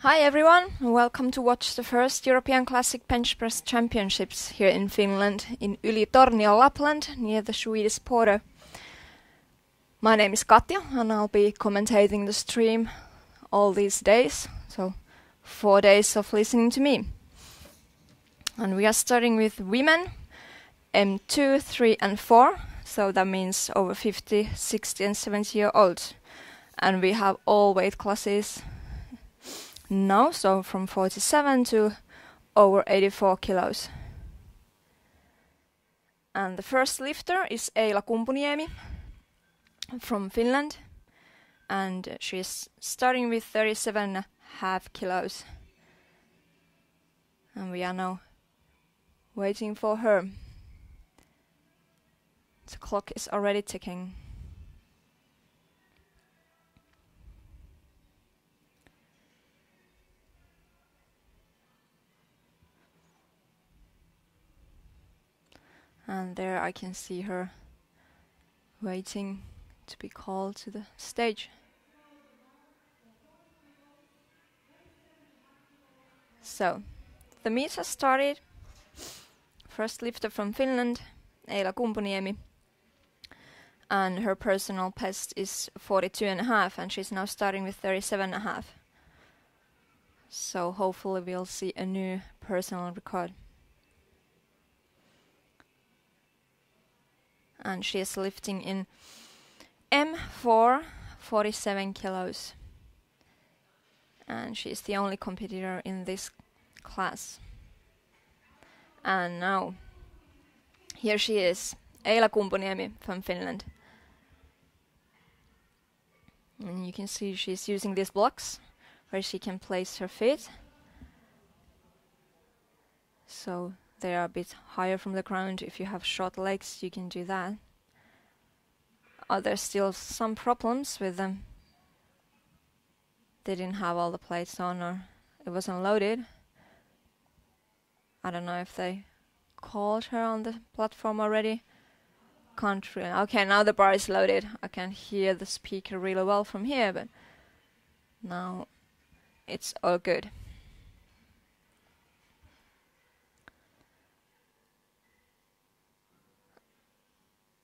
Hi everyone, welcome to watch the first European Classic Bench Press Championships here in Finland, in Yli-Tornio, Lapland, near the Swedish border. My name is Katja and I'll be commentating the stream all these days, so 4 days of listening to me. And we are starting with women, M2, 3 and 4, so that means over 50, 60 and 70 year olds. And we have all weight classes now, so from 47 to over 84 kilos. And the first lifter is Eila Kumpuniemi from Finland, and she's starting with 37.5 kilos. And we are now waiting for her. The clock is already ticking. And there I can see her waiting to be called to the stage. So, the meet has started. First lifter from Finland, Eila Kumpuniemi. And her personal best is 42.5, and she's now starting with 37.5. So hopefully we'll see a new personal record. And she is lifting in M4, 47 kilos. And she's the only competitor in this class. And now, here she is, Eila Kumpuniemi from Finland. And you can see she's using these blocks where she can place her feet. So they are a bit higher from the ground. If you have short legs, you can do that. There's still some problems with them. They didn't have all the plates on, or it wasn't loaded. I don't know if they called her on the platform already. Can't really. Okay, now the bar is loaded. I can hear the speaker really well from here, but now it's all good.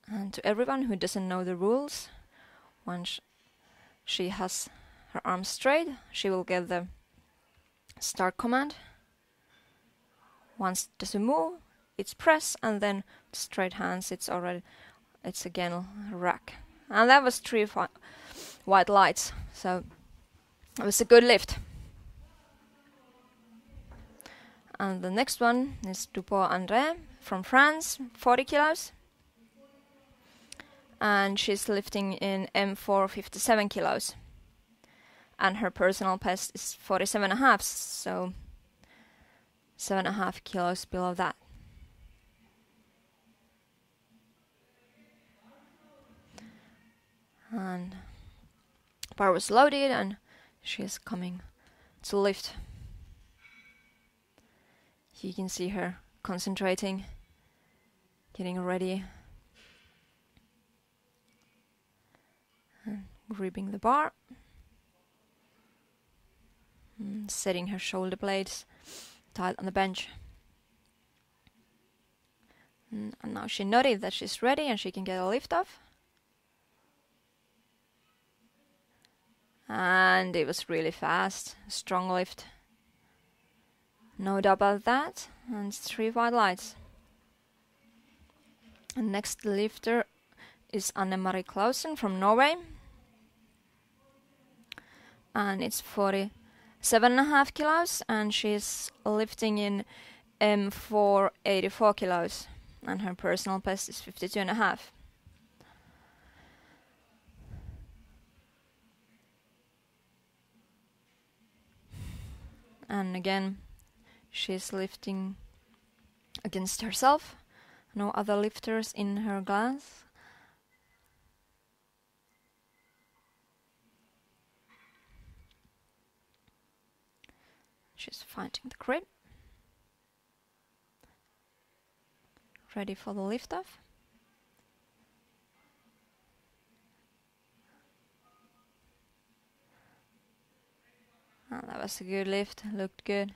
And to everyone who doesn't know the rules, once she has her arms straight, she will get the start command. Once it doesn't move, it's press, and then straight hands, it's again rack. And that was 3 white lights, so it was a good lift. And the next one is Dupont André from France, 40 kilos. And she's lifting in M4, 57 kilos. And her personal best is 47.5, so 7.5 kilos below that. And bar was loaded and she's coming to lift. You can see her concentrating, getting ready, and gripping the bar, and setting her shoulder blades tight on the bench. And now she nodded that she's ready and she can get a lift off. And it was really fast, strong lift. No doubt about that, and 3 white lights. And next lifter is Anne-Marie Clausen from Norway. And it's 47.5 kilos, and she's lifting in M4, 84 kilos. And her personal best is 52.5. And again, she's lifting against herself. No other lifters in her class. She's finding the grip. Ready for the lift off. That was a good lift, looked good.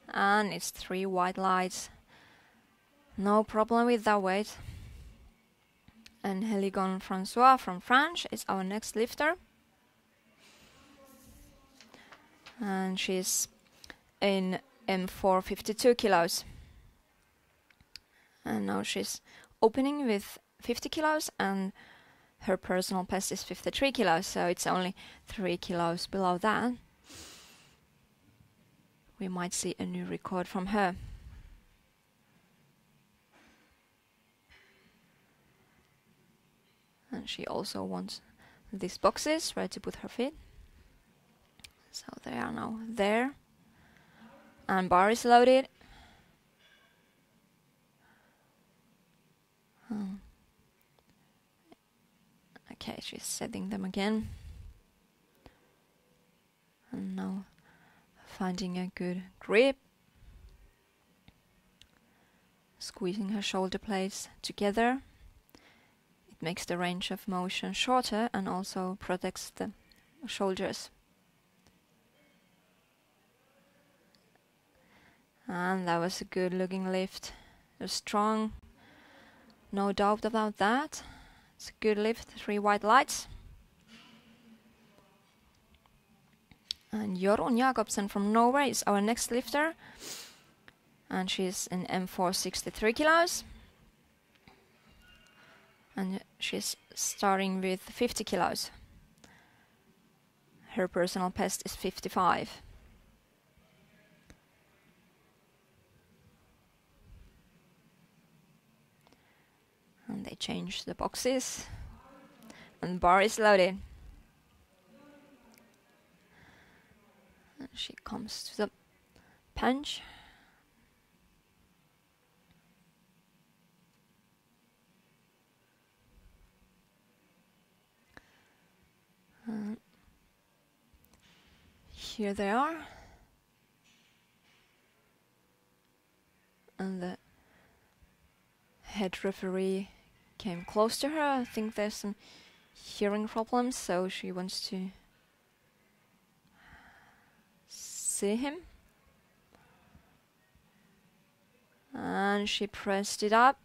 And it's 3 white lights. No problem with that weight. And Halligan Francois from France is our next lifter. And she's in M4 52 kilos. And now she's opening with 50 kilos and her personal best is 53 kilos, so it's only 3 kilos below that. We might see a new record from her. And she also wants these boxes where to put her feet. So they are now there. And bar is loaded. Okay, she's setting them again. And now finding a good grip. Squeezing her shoulder blades together. It makes the range of motion shorter and also protects the shoulders. And that was a good looking lift. It was strong. No doubt about that. It's a good lift, 3 white lights. And Jorunn Jakobsen from Norway is our next lifter. And she's in M4 63 kilos. And she's starting with 50 kilos. Her personal best is 55. And they change the boxes. And the bar is loaded. And she comes to the punch. Here they are. And the head referee came close to her. I think there's some hearing problems, so she wants to see him. And she pressed it up.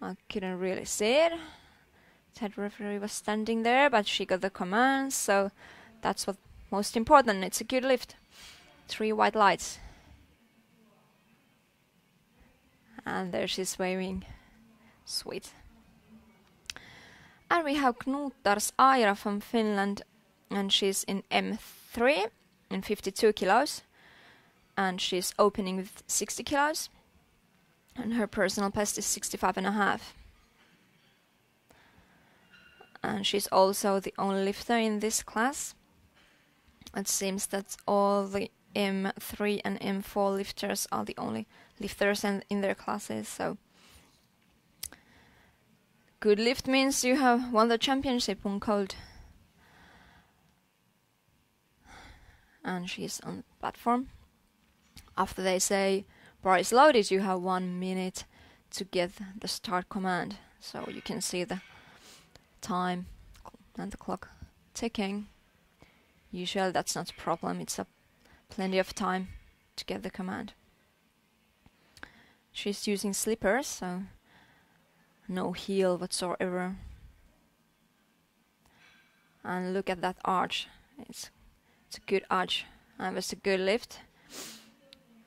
I couldn't really see it. The head referee was standing there, but she got the command, so that's what most important. It's a good lift. 3 white lights. And there she's waving. Sweet. And we have Knutars Aira from Finland, and she's in M3 in 52 kilos. And she's opening with 60 kilos. And her personal best is 65.5. And she's also the only lifter in this class. It seems that all the M3 and M4 lifters are the only lifters in their classes, so good lift means you have won the championship on code. And she's on the platform. After they say bar is loaded, you have 1 minute to get the start command. So you can see the time and the clock ticking. Usually that's not a problem, it's plenty of time to get the command. She's using slippers, so no heel whatsoever. And look at that arch. It's a good arch. And it was a good lift.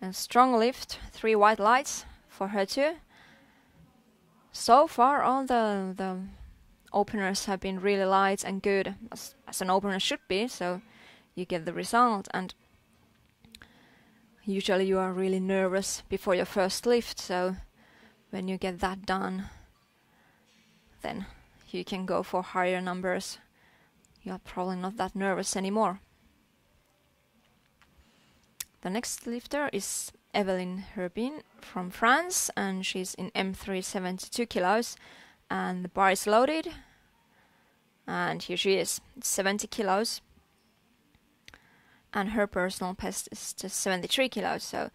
A strong lift. 3 white lights for her too. So far all the openers have been really light and good, as an opener should be, so you get the result. And usually you are really nervous before your first lift, so when you get that done, then you can go for higher numbers. You are probably not that nervous anymore. The next lifter is Evelyne Bois from France, and she's in M3 72 kilos, and the bar is loaded. And here she is, 70 kilos. And her personal best is just 73 kilos, so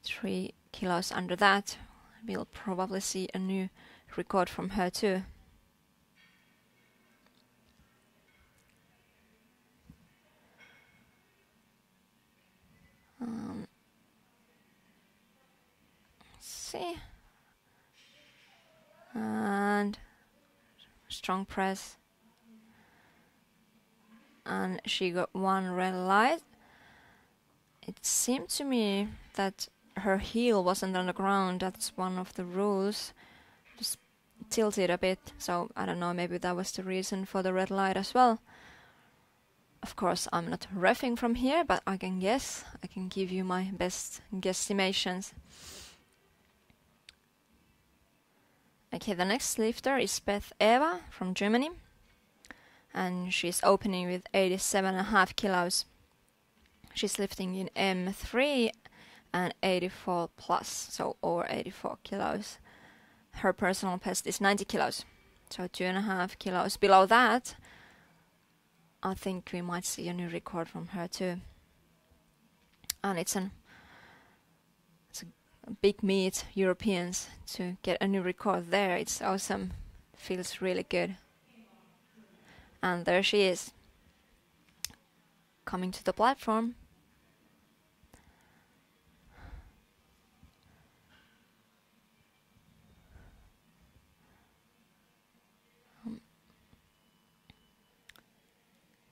3 kilos under that. We'll probably see a new record from her too. see. And strong press. And she got one red light. It seemed to me that her heel wasn't on the ground. That's one of the rules. Just tilted a bit, so I don't know, maybe that was the reason for the red light as well. Of course, I'm not reffing from here, but I can guess. I can give you my best guesstimations. Okay, the next lifter is Beth Evers from Germany. And she's opening with 87.5 kilos. She's lifting in M3 and 84 plus, so over 84 kilos. Her personal best is 90 kilos, so 2.5 kilos below that. I think we might see a new record from her too. And it's a big meet, Europeans, to get a new record there. It's awesome. Feels really good. And there she is, coming to the platform.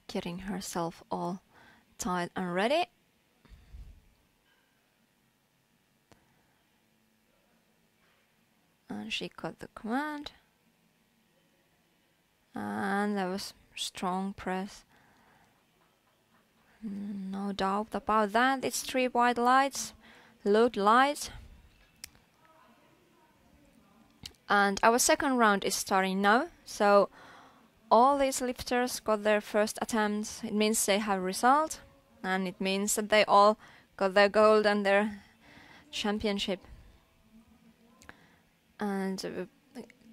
Getting herself all tied and ready. And she got the command. And there was strong press. No doubt about that. It's 3 white lights, load lights. And our second round is starting now. So all these lifters got their first attempts. It means they have a result. And it means that they all got their gold and their championship. And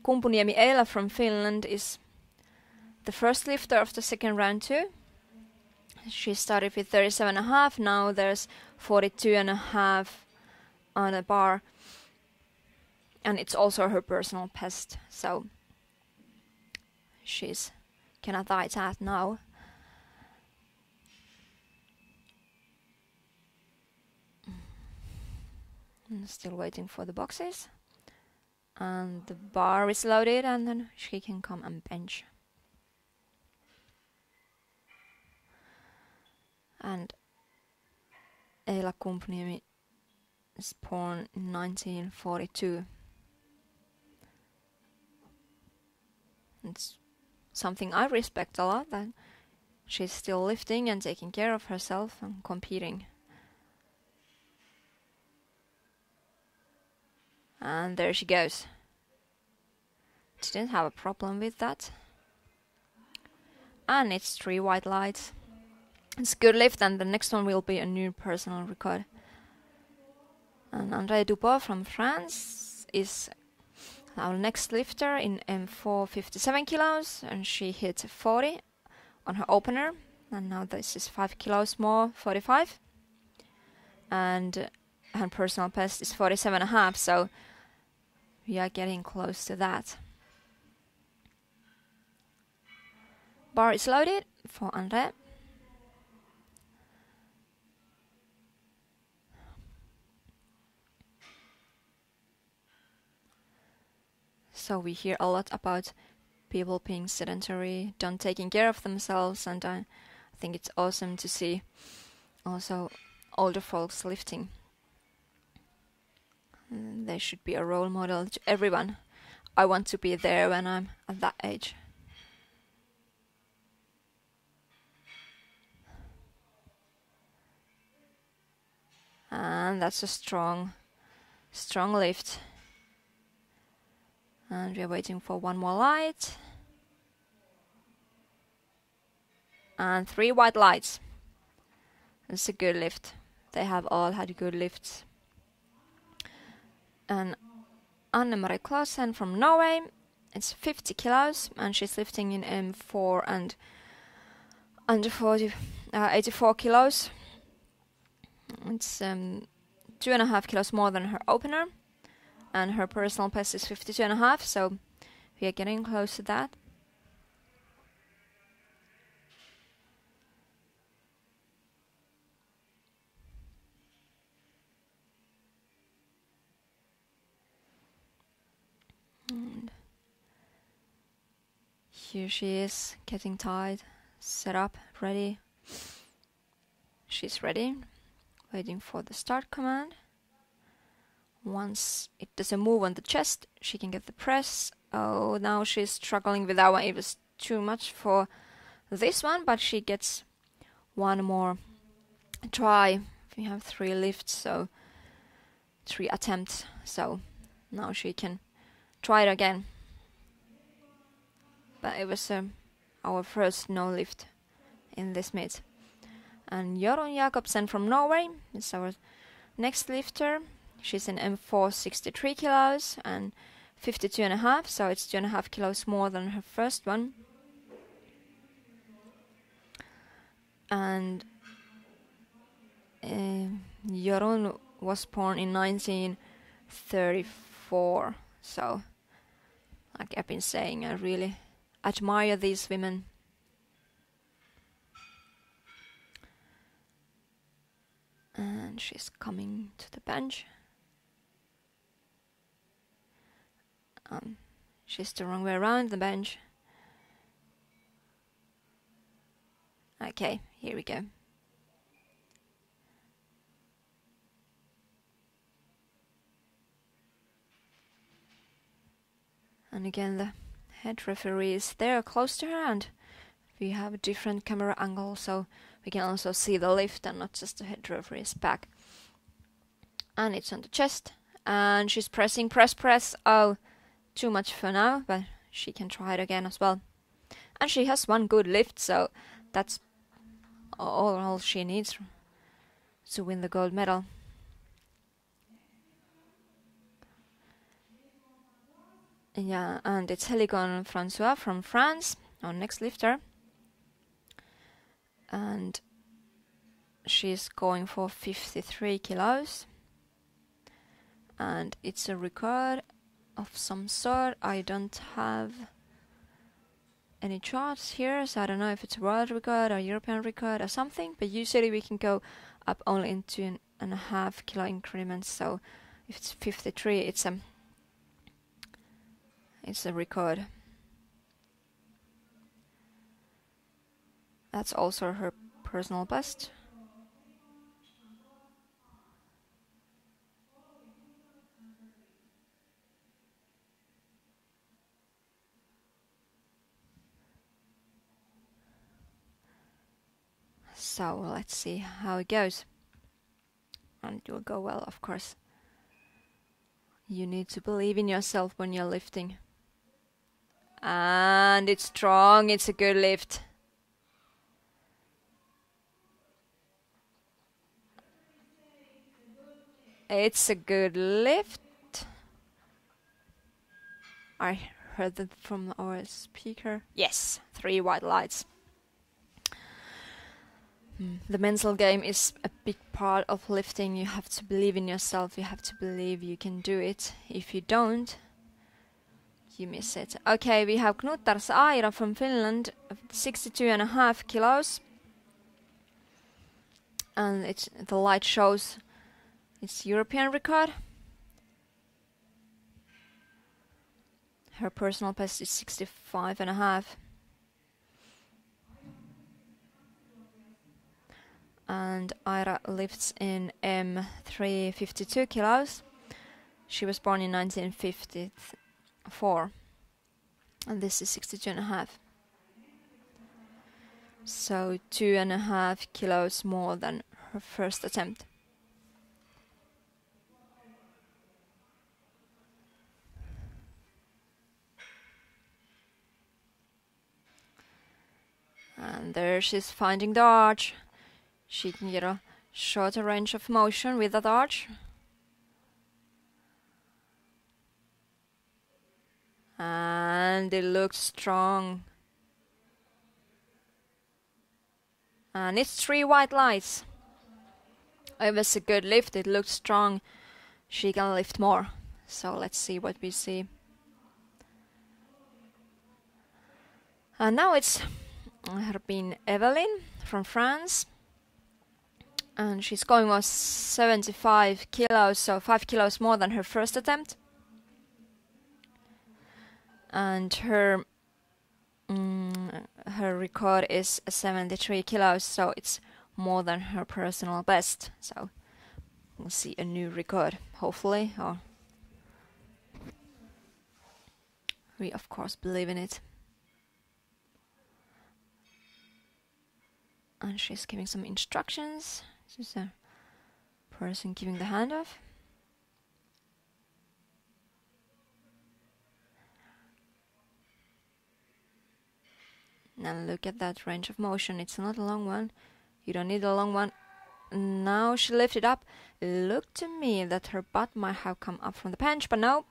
Mikayla from Finland is the first lifter of the second round too. She started with 37.5, now there's 42.5 on a bar. And it's also her personal best, so she's gonna tie that now. I'm still waiting for the boxes. And the bar is loaded and then she can come and bench. And Eila Kumppuniemi is born in 1942. It's something I respect a lot, that she's still lifting and taking care of herself and competing. And there she goes. Didn't have a problem with that. And it's 3 white lights. It's a good lift, and the next one will be a new personal record. And André Dubois from France is our next lifter in M4 57 kilos, and she hit 40 on her opener, and now this is 5 kilos more, 45. And her personal best is 47.5, so we are getting close to that. Bar is loaded for André. So we hear a lot about people being sedentary, don't taking care of themselves, and I think it's awesome to see also older folks lifting. They should be a role model to everyone. I want to be there when I'm at that age. And that's a strong lift. And we're waiting for one more light. And 3 white lights. It's a good lift. They have all had good lifts. And Anne-Marie Clausen from Norway. It's 50 kilos and she's lifting in M4 and under 84 kilos. It's 2.5 kilos more than her opener. And her personal best is 52.5, so we are getting close to that. Here she is, getting tied, set up, ready. She's ready, waiting for the start command. Once it does a move on the chest, she can get the press. Oh, now she's struggling with that one. It was too much for this one, but she gets one more try. We have 3 lifts, so 3 attempts. So now she can try it again. But it was our first no lift in this meet. And Jorunn Jakobsen from Norway is our next lifter. She's in M4 63 kilos and 52.5, so it's 2.5 kilos more than her first one. And Jorunn was born in 1934, so like I've been saying, I really admire these women. And she's coming to the bench. She's the wrong way around the bench. Okay, here we go. And again the head referee is there close to her, and we have a different camera angle so we can also see the lift and not just the head referee's back. And it's on the chest, and she's pressing, press. Oh, too much for now, but she can try it again as well. And she has one good lift, so that's all she needs to win the gold medal. Yeah, and it's Halligan Francois from France, our next lifter. And she's going for 53 kilos. And it's a record of some sort. I don't have any charts here, so I don't know if it's a world record or European record or something, but usually we can go up only in 2.5 kilo increments, so if it's 53, it's a record. That's also her personal best. So let's see how it goes. And it will go well, of course. You need to believe in yourself when you're lifting. And it's strong, it's a good lift. It's a good lift. I heard that from our speaker. Yes, 3 white lights. The mental game is a big part of lifting. You have to believe in yourself. You have to believe you can do it. If you don't, you miss it. Okay, we have Knuttars Aira from Finland, 62.5 kilos. And the light shows it's European record. Her personal best is 65.5. And Aira lifts in M3 52 kilos. She was born in 1954. And this is 62.5. So 2.5 kilos more than her first attempt. And there she's finding the arch. She can get a shorter range of motion with that arch. And it looks strong. And it's 3 white lights. It was a good lift, it looked strong. She can lift more. So let's see what we see. And now it's been Evelyne from France. And she's going on 75 kilos, so 5 kilos more than her first attempt. And her her record is 73 kilos, so it's more than her personal best. So we'll see a new record, hopefully, or we of course believe in it. And she's giving some instructions. This is a person giving the handoff. Now look at that range of motion. It's not a long one. You don't need a long one. Now she lifted up. It looked to me that her butt might have come up from the bench, but no,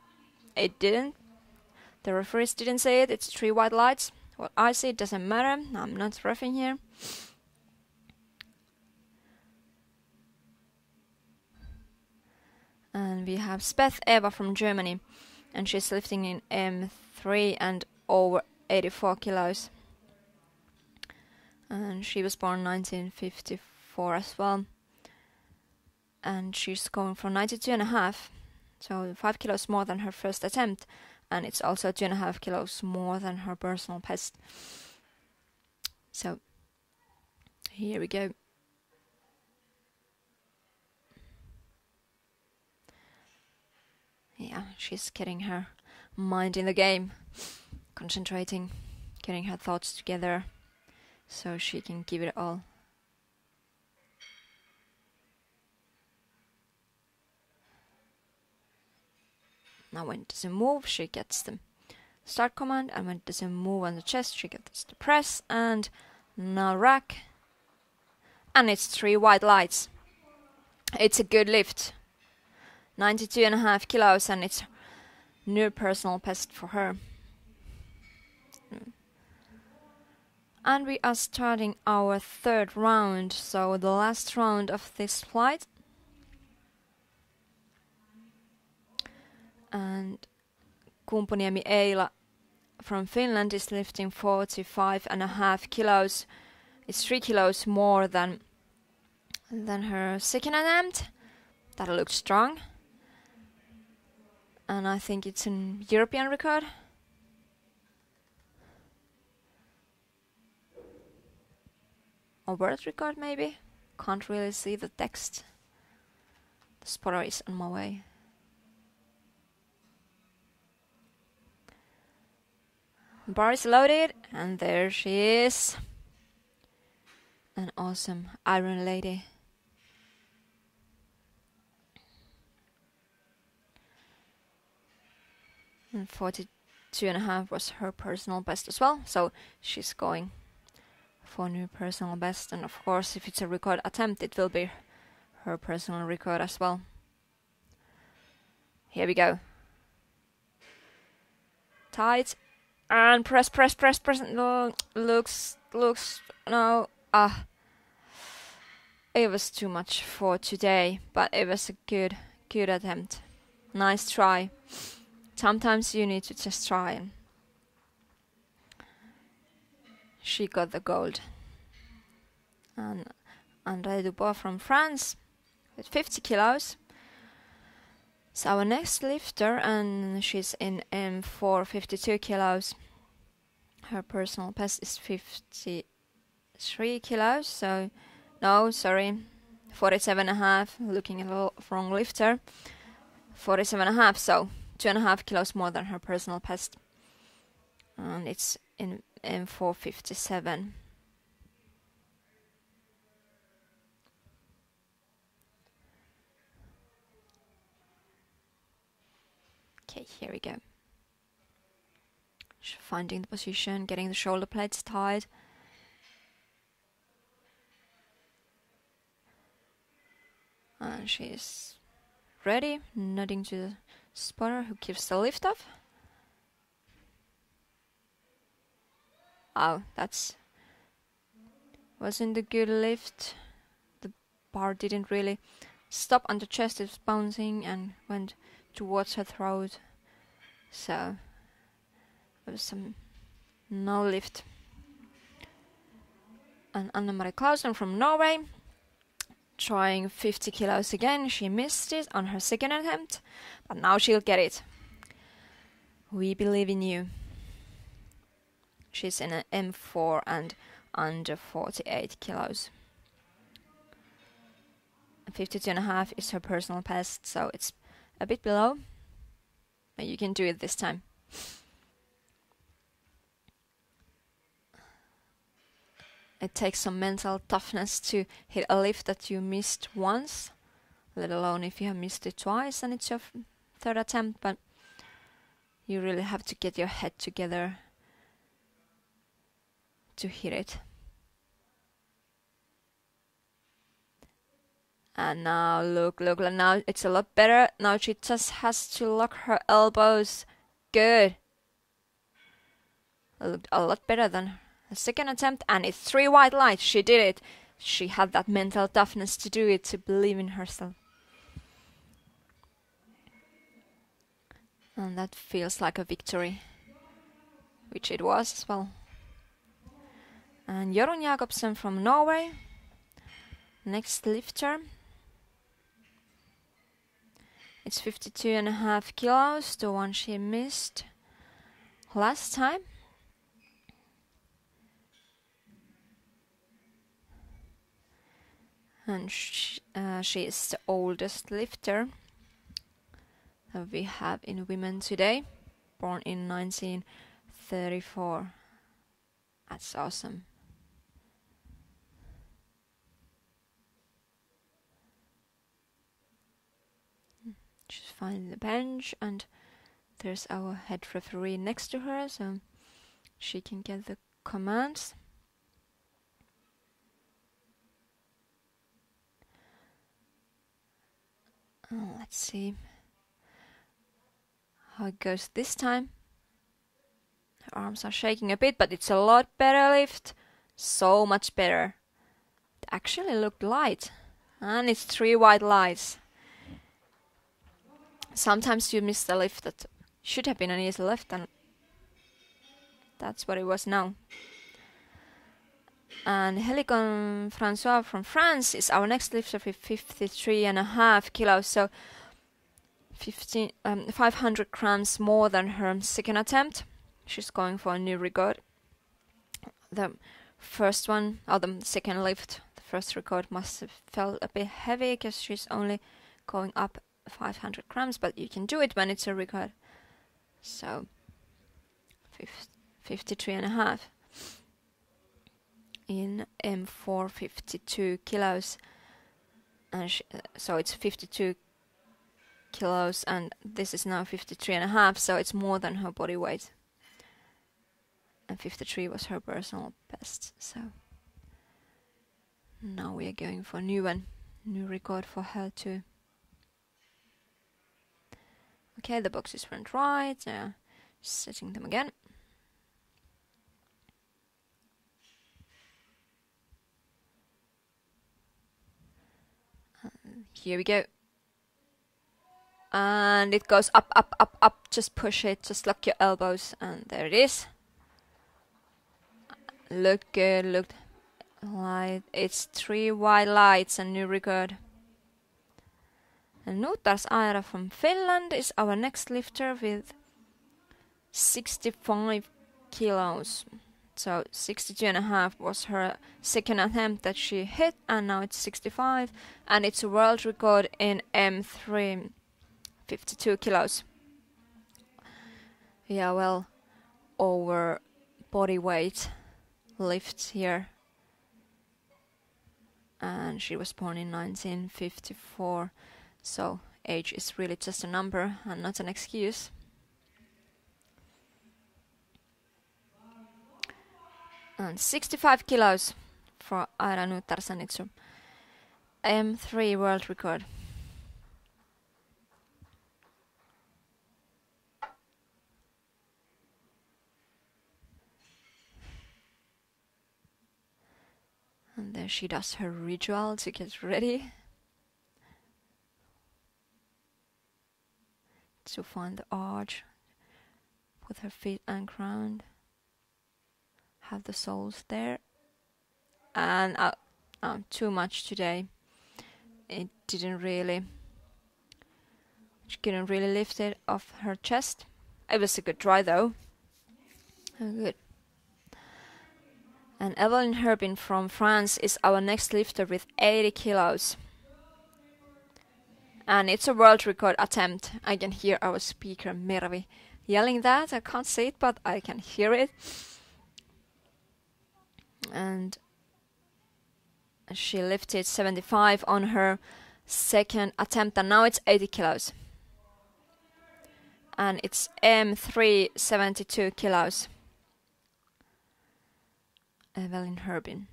it didn't. The referees didn't say it. It's 3 white lights. What I see, it doesn't matter. I'm not reffing here. And we have Beth Evers from Germany, and she's lifting in M3 and over 84 kilos. And she was born 1954 as well. And she's going for 92.5, so 5 kilos more than her first attempt, and it's also 2.5 kilos more than her personal best. So here we go. Yeah, she's getting her mind in the game, concentrating, getting her thoughts together so she can give it all. Now when it doesn't move, she gets the start command, and when it doesn't move on the chest, she gets the press, and now rack. And it's 3 white lights. It's a good lift. 92.5 kilos, and it's new personal best for her. And we are starting our 3rd round, so the last round of this flight. And Kumpuniemi Eila from Finland is lifting 45.5 kilos. It's 3 kilos more than her second attempt. That looks strong. And I think it's an European record. Or world record maybe. Can't really see the text. The spotter is on my way. The bar is loaded, and there she is. An awesome Iron Lady. And 42.5 was her personal best as well, so she's going for new personal best. And of course, if it's a record attempt, it will be her personal record as well. Here we go. Tight. And press. No, looks, no. It was too much for today, but it was a good attempt. Nice try. Sometimes you need to just try. And she got the gold. And Anni Koivu from France with 50 kilos. So our next lifter, and she's in M4, 52 kilos. Her personal best is 53 kilos, so no, sorry, 47.5, looking at a wrong lifter. 47.5, so 2.5 kilos more than her personal best. And it's in M4, 57. Okay, here we go. Finding the position, getting the shoulder blades tied. And she's ready, nodding to the spotter who gives the lift off. Oh, wasn't a good lift. The bar didn't really stop on the chest, it was bouncing and went towards her throat. So there was no lift. And Anne-Marie Clausen from Norway, trying 50 kilos again. She missed it on her second attempt, but now she'll get it. We believe in you. She's in an M4 and under 48 kilos. 52.5 is her personal best, so it's a bit below. But you can do it this time. It takes some mental toughness to hit a lift that you missed once, let alone if you have missed it twice and it's your third attempt, but you really have to get your head together to hit it. And now look, now it's a lot better. Now she just has to lock her elbows. Good. It looked a lot better than the second attempt, and it's 3 white lights. She did it. She had that mental toughness to do it, to believe in herself. And that feels like a victory, which it was as well. And Jorunn Jakob Sim from Norway, next lifter. It's 52.5 kilos, the one she missed last time. And she is the oldest lifter that we have in women today, born in 1934. That's awesome. She's finding the bench, and there's our head referee next to her, so she can get the commands. Let's see how it goes this time. Her arms are shaking a bit, but it's a lot better lift. So much better. It actually looked light. And it's 3 white lights. Sometimes you miss the lift that should have been an easy lift, and that's what it was now. And Helicon Francois from France is our next lifter with 53.5 kilos, so 500 grams more than her second attempt. She's going for a new record. The first one, or the second lift, the first record must have felt a bit heavy because she's only going up 500 grams, but you can do it when it's a record. So 53.5 in M4, 52 kilos, and so it's 52 kilos, and this is now 53.5, so it's more than her body weight. And 53 was her personal best, so now we are going for a new one, new record for her too. Okay, the boxes went right, setting them again. Here we go. And it goes up, up, up, up. Just push it, just lock your elbows, and there it is. Look good, look light. It's 3 white lights and new record. And Nuutars Aira from Finland is our next lifter with 65 kilos. So 62.5 was her second attempt that she hit, and now it's 65, and it's a world record in M3, 52 kilos. Yeah, well, over body weight lifts here. And she was born in 1954, so age is really just a number and not an excuse. And 65 kilos for Aira Nuutars, and it's a M3 world record. And there she does her ritual to get ready to find the arch with her feet and ground. Have the soles there, and too much today. It didn't really, she couldn't really lift it off her chest. It was a good try though. Good. And Evelyne Herbin from France is our next lifter with 80 kilos. And it's a world record attempt. I can hear our speaker Mervi yelling that. I can't see it, but I can hear it. And she lifted 75 on her second attempt, and now it's 80 kilos. And it's M3 72 kilos. Evelyne Herbin.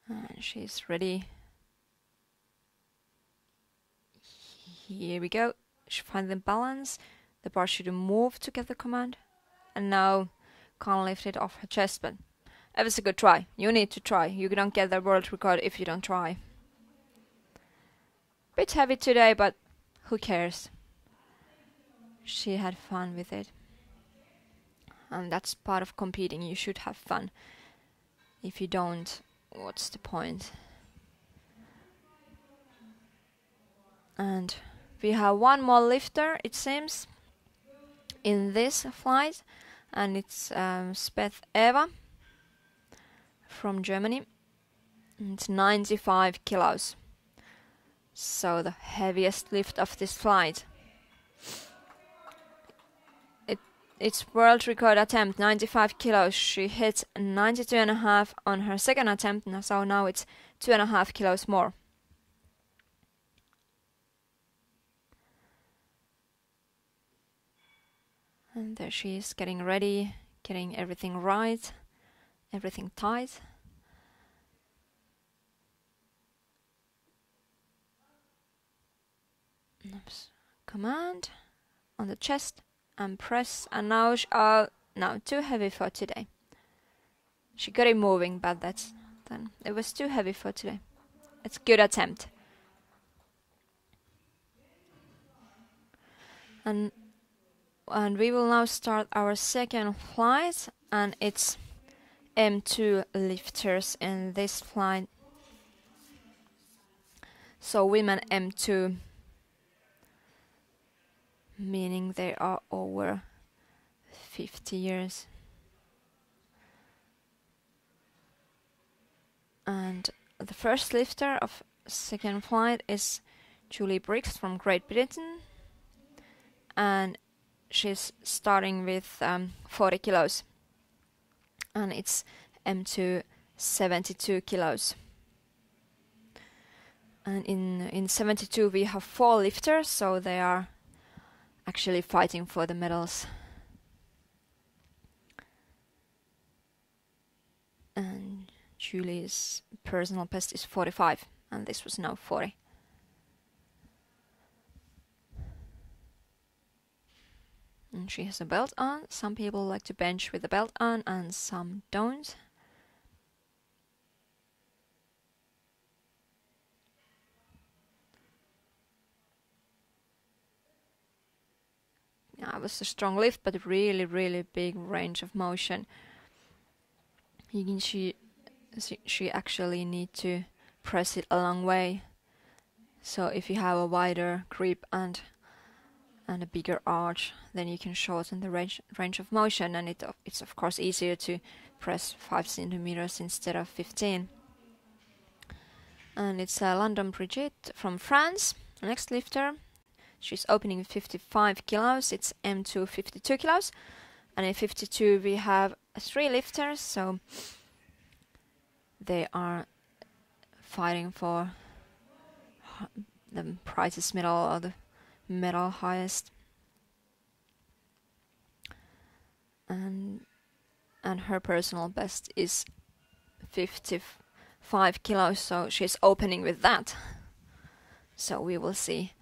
And she's ready. Here we go. She finds the balance. The bar should move to get the command. And now can't lift it off her chest, but it was a good try. You need to try. You don't get the world record if you don't try. Bit heavy today, but who cares? She had fun with it. And that's part of competing. You should have fun. If you don't, what's the point? And we have one more lifter, it seems, in this flight. And it's Beth Evers from Germany. It's 95 kilos. So the heaviest lift of this flight. It's world record attempt, 95 kilos. She hit 92.5 on her second attempt, so now it's 2.5 kilos more. And there she is, getting ready, getting everything right, everything tight. Oops. Command on the chest and press, and now no, too heavy for today. She got it moving, but then it was too heavy for today. It's a good attempt. And we will now start our second flight, and it's M2 lifters in this flight. So women M2, meaning they are over 50 years. And the first lifter of second flight is Julie Briggs from Great Britain, and she's starting with 40 kilos, and it's M2 72 kilos. And in 72 we have 4 lifters, so they are actually fighting for the medals. And Julie's personal best is 45, and this was now 40. And she has a belt on. Some people like to bench with the belt on, and some don't. Yeah, it was a strong lift, but really, really big range of motion. She actually need to press it a long way. So if you have a wider grip and a bigger arch, then you can shorten the range of motion, and it's of course easier to press 5 centimeters instead of 15. And it's London Bridget from France, next lifter. She's opening with 55 kilos. It's M2 52 kilos, and in 52 we have 3 lifters, so they are fighting for the prizes medal or the medal highest. And her personal best is 55 kilos, so she's opening with that. So we will see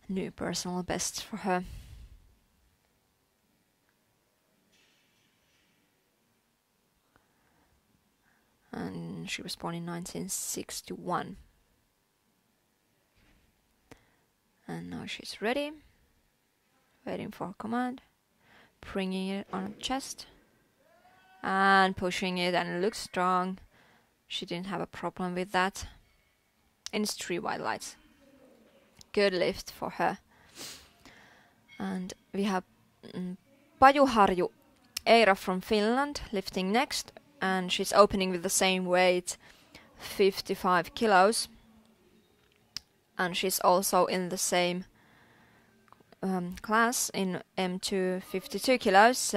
new personal best for her. And she was born in 1961. And now she's ready, waiting for command, bringing it on her chest and pushing it, and it looks strong. She didn't have a problem with that. And it's 3 white lights. good lift for her. And we have Pajuharju Eira from Finland lifting next, and she's opening with the same weight, 55 kilos. And she's also in the same class in M2 52 kilos.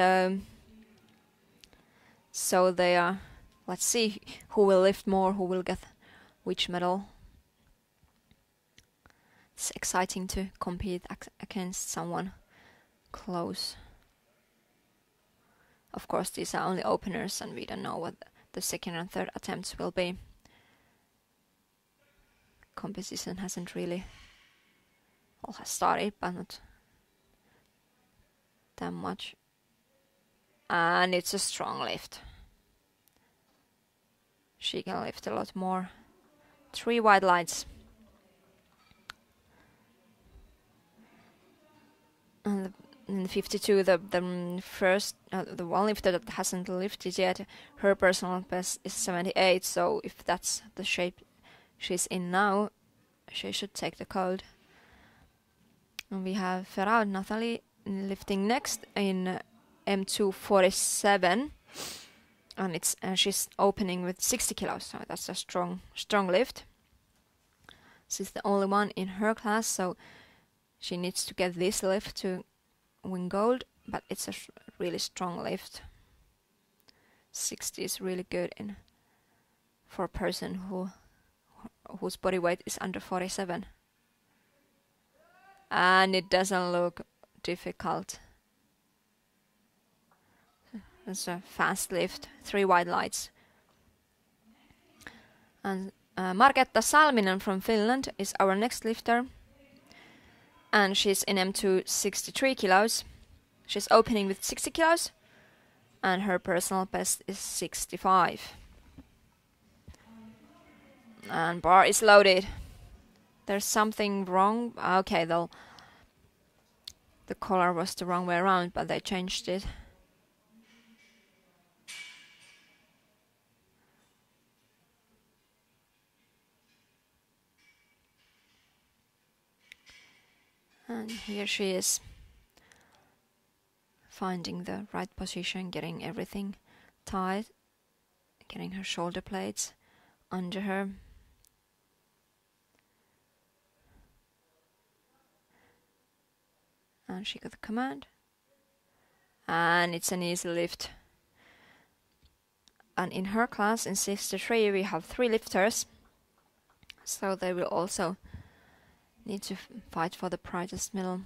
So they are. Let's see who will lift more, who will get which medal. It's exciting to compete against someone close. Of course, these are only openers, and we don't know what the second and third attempts will be. Competition hasn't really, well, has started, but not that much. And it's a strong lift. She can lift a lot more. 3 white lights. And in the 52, the first, the one lifter that hasn't lifted yet, her personal best is 78. So if that's the shape she's in now, she should take the gold. And we have Ferraud Nathalie lifting next in M2 47. And she's opening with 60 kilos, so that's a strong lift. She's the only one in her class, so she needs to get this lift to win gold, but it's a really strong lift. 60 is really good for a person whose body weight is under 47. And it doesn't look difficult. It's a fast lift, 3 white lights. And Marketta Salminen from Finland is our next lifter. And she's in M2 63 kilos. She's opening with 60 kilos. And her personal best is 65. And bar is loaded. There's something wrong. Okay, the collar was the wrong way around, but they changed it. And here she is, finding the right position, getting everything tight, getting her shoulder blades under her. And she got the command. And it's an easy lift. And in her class, in 63, we have 3 lifters. So they will also need to fight for the brightest medal.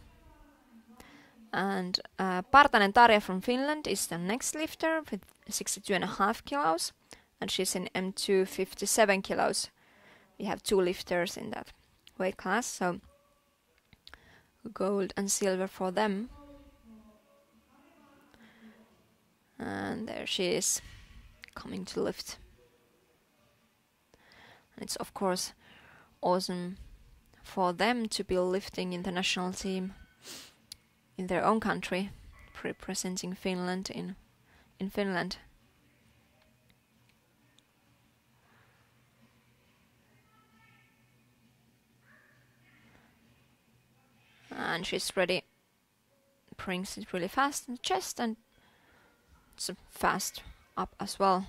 And Partanen Daria from Finland is the next lifter with 62.5 kilos. And she's in M2 57 kilos. We have 2 lifters in that weight class, so gold and silver for them. And there she is, coming to lift. And it's of course awesome for them to be lifting in the national team in their own country, representing Finland in Finland. And she's ready. Brings it really fast in the chest, and it's a fast up as well.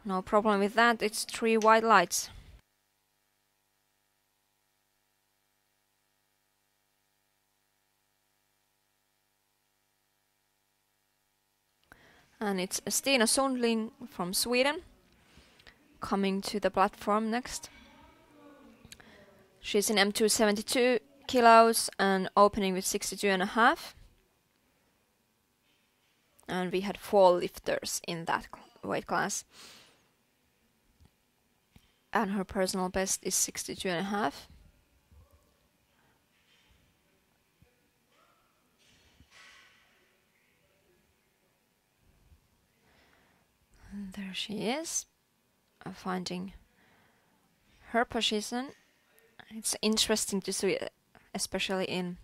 No problem with that. It's 3 white lights. And it's Stina Sundling from Sweden coming to the platform next. She's in M2 72 kilos and opening with 62.5. And we had 4 lifters in that weight class. And her personal best is 62.5. And there she is, finding her position. It's interesting to see, especially in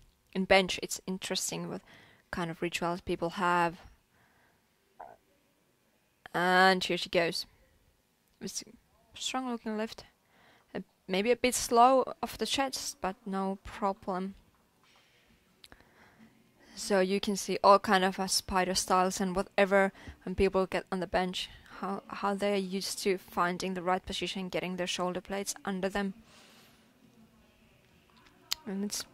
bench, it's interesting what kind of rituals people have. And here she goes. It's a strong looking lift. A maybe a bit slow off the chest, but no problem. So you can see all kind of spider styles and whatever when people get on the bench, how they're used to finding the right position, getting their shoulder blades under them. And it's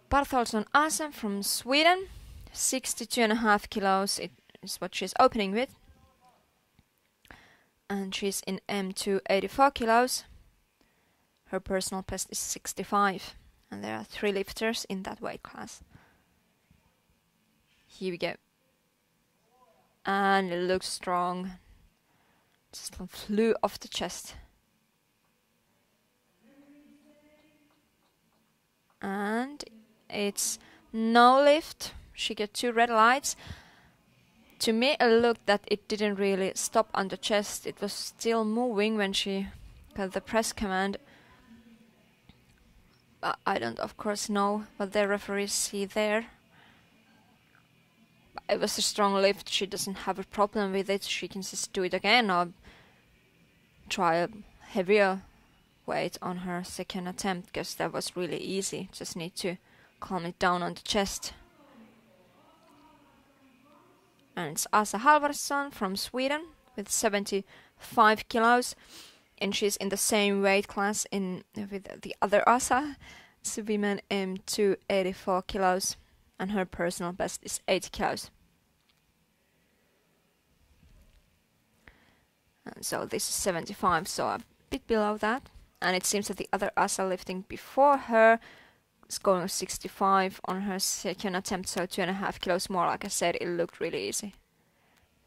Bartholson Asa from Sweden, 62.5 kilos is what she's opening with. And she's in M2 84 kilos. Her personal best is 65. And there are 3 lifters in that weight class. Here we go. And it looks strong. Just flew off the chest. And it's no lift. She got 2 red lights. To me it looked that it didn't really stop on the chest. It was still moving when she got the press command. I don't of course know what the referees see there. It was a strong lift. She doesn't have a problem with it. She can just do it again or try a heavier weight on her second attempt, because that was really easy. Just need to calm it down on the chest. And it's Asa Halvarsson from Sweden with 75 kilos, and she's in the same weight class with the other Asa, women M2 84 kilos, and her personal best is 80 kilos. And so this is 75, so a bit below that. And it seems that the other Asa lifting before her is going 65 on her second attempt, so 2.5 kilos more. Like I said, it looked really easy.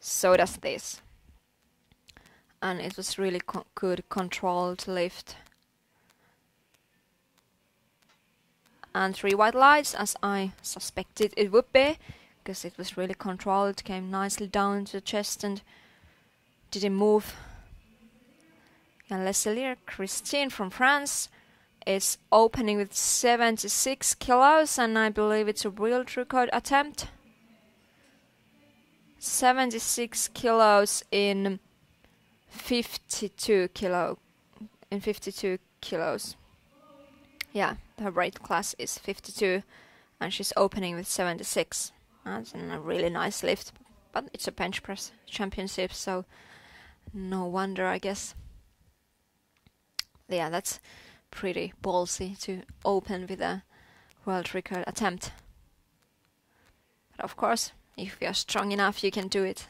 So does this. And it was really good controlled lift. And 3 white lights, as I suspected it would be, because it was really controlled, came nicely down to the chest and didn't move. And Leselier Christine from France is opening with 76 kilos, and I believe it's a world record attempt. 76 kilos in 52 kilos. Yeah, her weight class is 52, and she's opening with 76. That's a really nice lift, but it's a bench press championship, so no wonder, I guess. Yeah, that's pretty ballsy to open with a world record attempt. But of course, if you're strong enough, you can do it.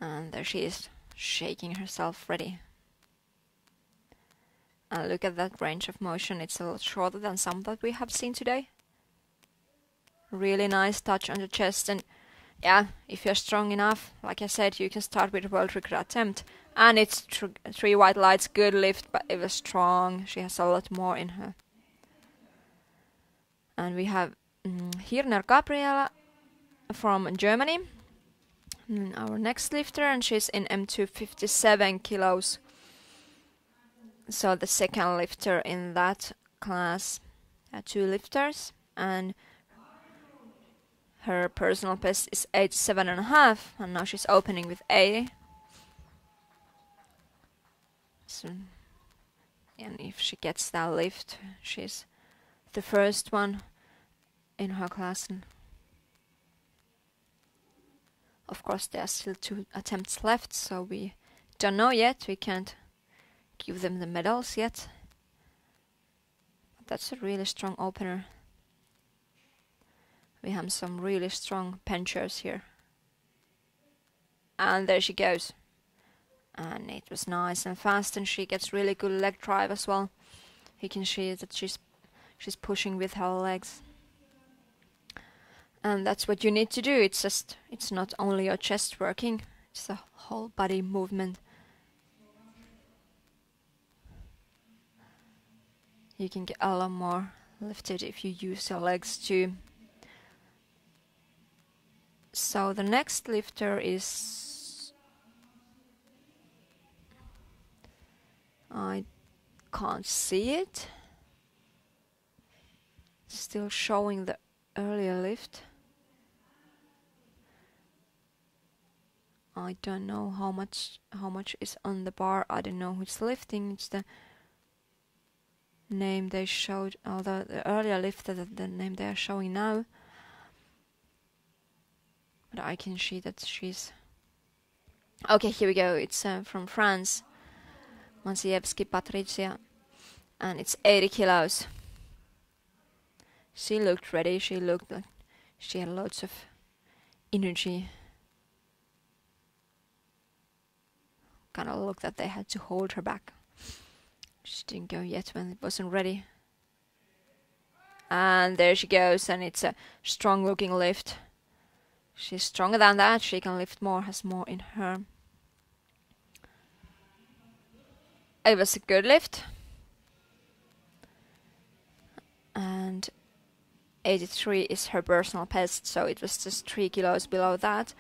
And there she is, shaking herself ready. And look at that range of motion. It's a lot shorter than some that we have seen today. Really nice touch on the chest, and yeah, if you're strong enough, like I said, you can start with a world record attempt. And it's 3 white lights, good lift, but it was strong. She has a lot more in her. And we have Hirner Gabriela from Germany, our next lifter, and she's in M2 57 kilos. So the second lifter in that class. 2 lifters, and her personal best is 87.5, and now she's opening with 80. So, and if she gets that lift, she's the first one in her class. And of course, there are still 2 attempts left, so we don't know yet. We can't give them the medals yet. But that's a really strong opener. We have some really strong benchers here. And there she goes. And it was nice and fast, and she gets really good leg drive as well. You can see that she's pushing with her legs. And that's what you need to do. It's not only your chest working, it's a whole body movement. You can get a lot more lifted if you use your legs too. So the next lifter is... I can't see it. Still showing the earlier lift. I don't know how much is on the bar. I don't know who's lifting. It's the name they showed, although the earlier lifter, the name they are showing now. But I can see that she's... Okay, here we go. It's from France. Maciejewski Patricia. And it's 80 kilos. She looked ready. She looked like she had loads of energy. Kind of looked that they had to hold her back. She didn't go yet when it wasn't ready. And there she goes, and it's a strong looking lift. She's stronger than that. She can lift more, has more in her. It was a good lift. And 83 is her personal best, so it was just 3 kilos below that.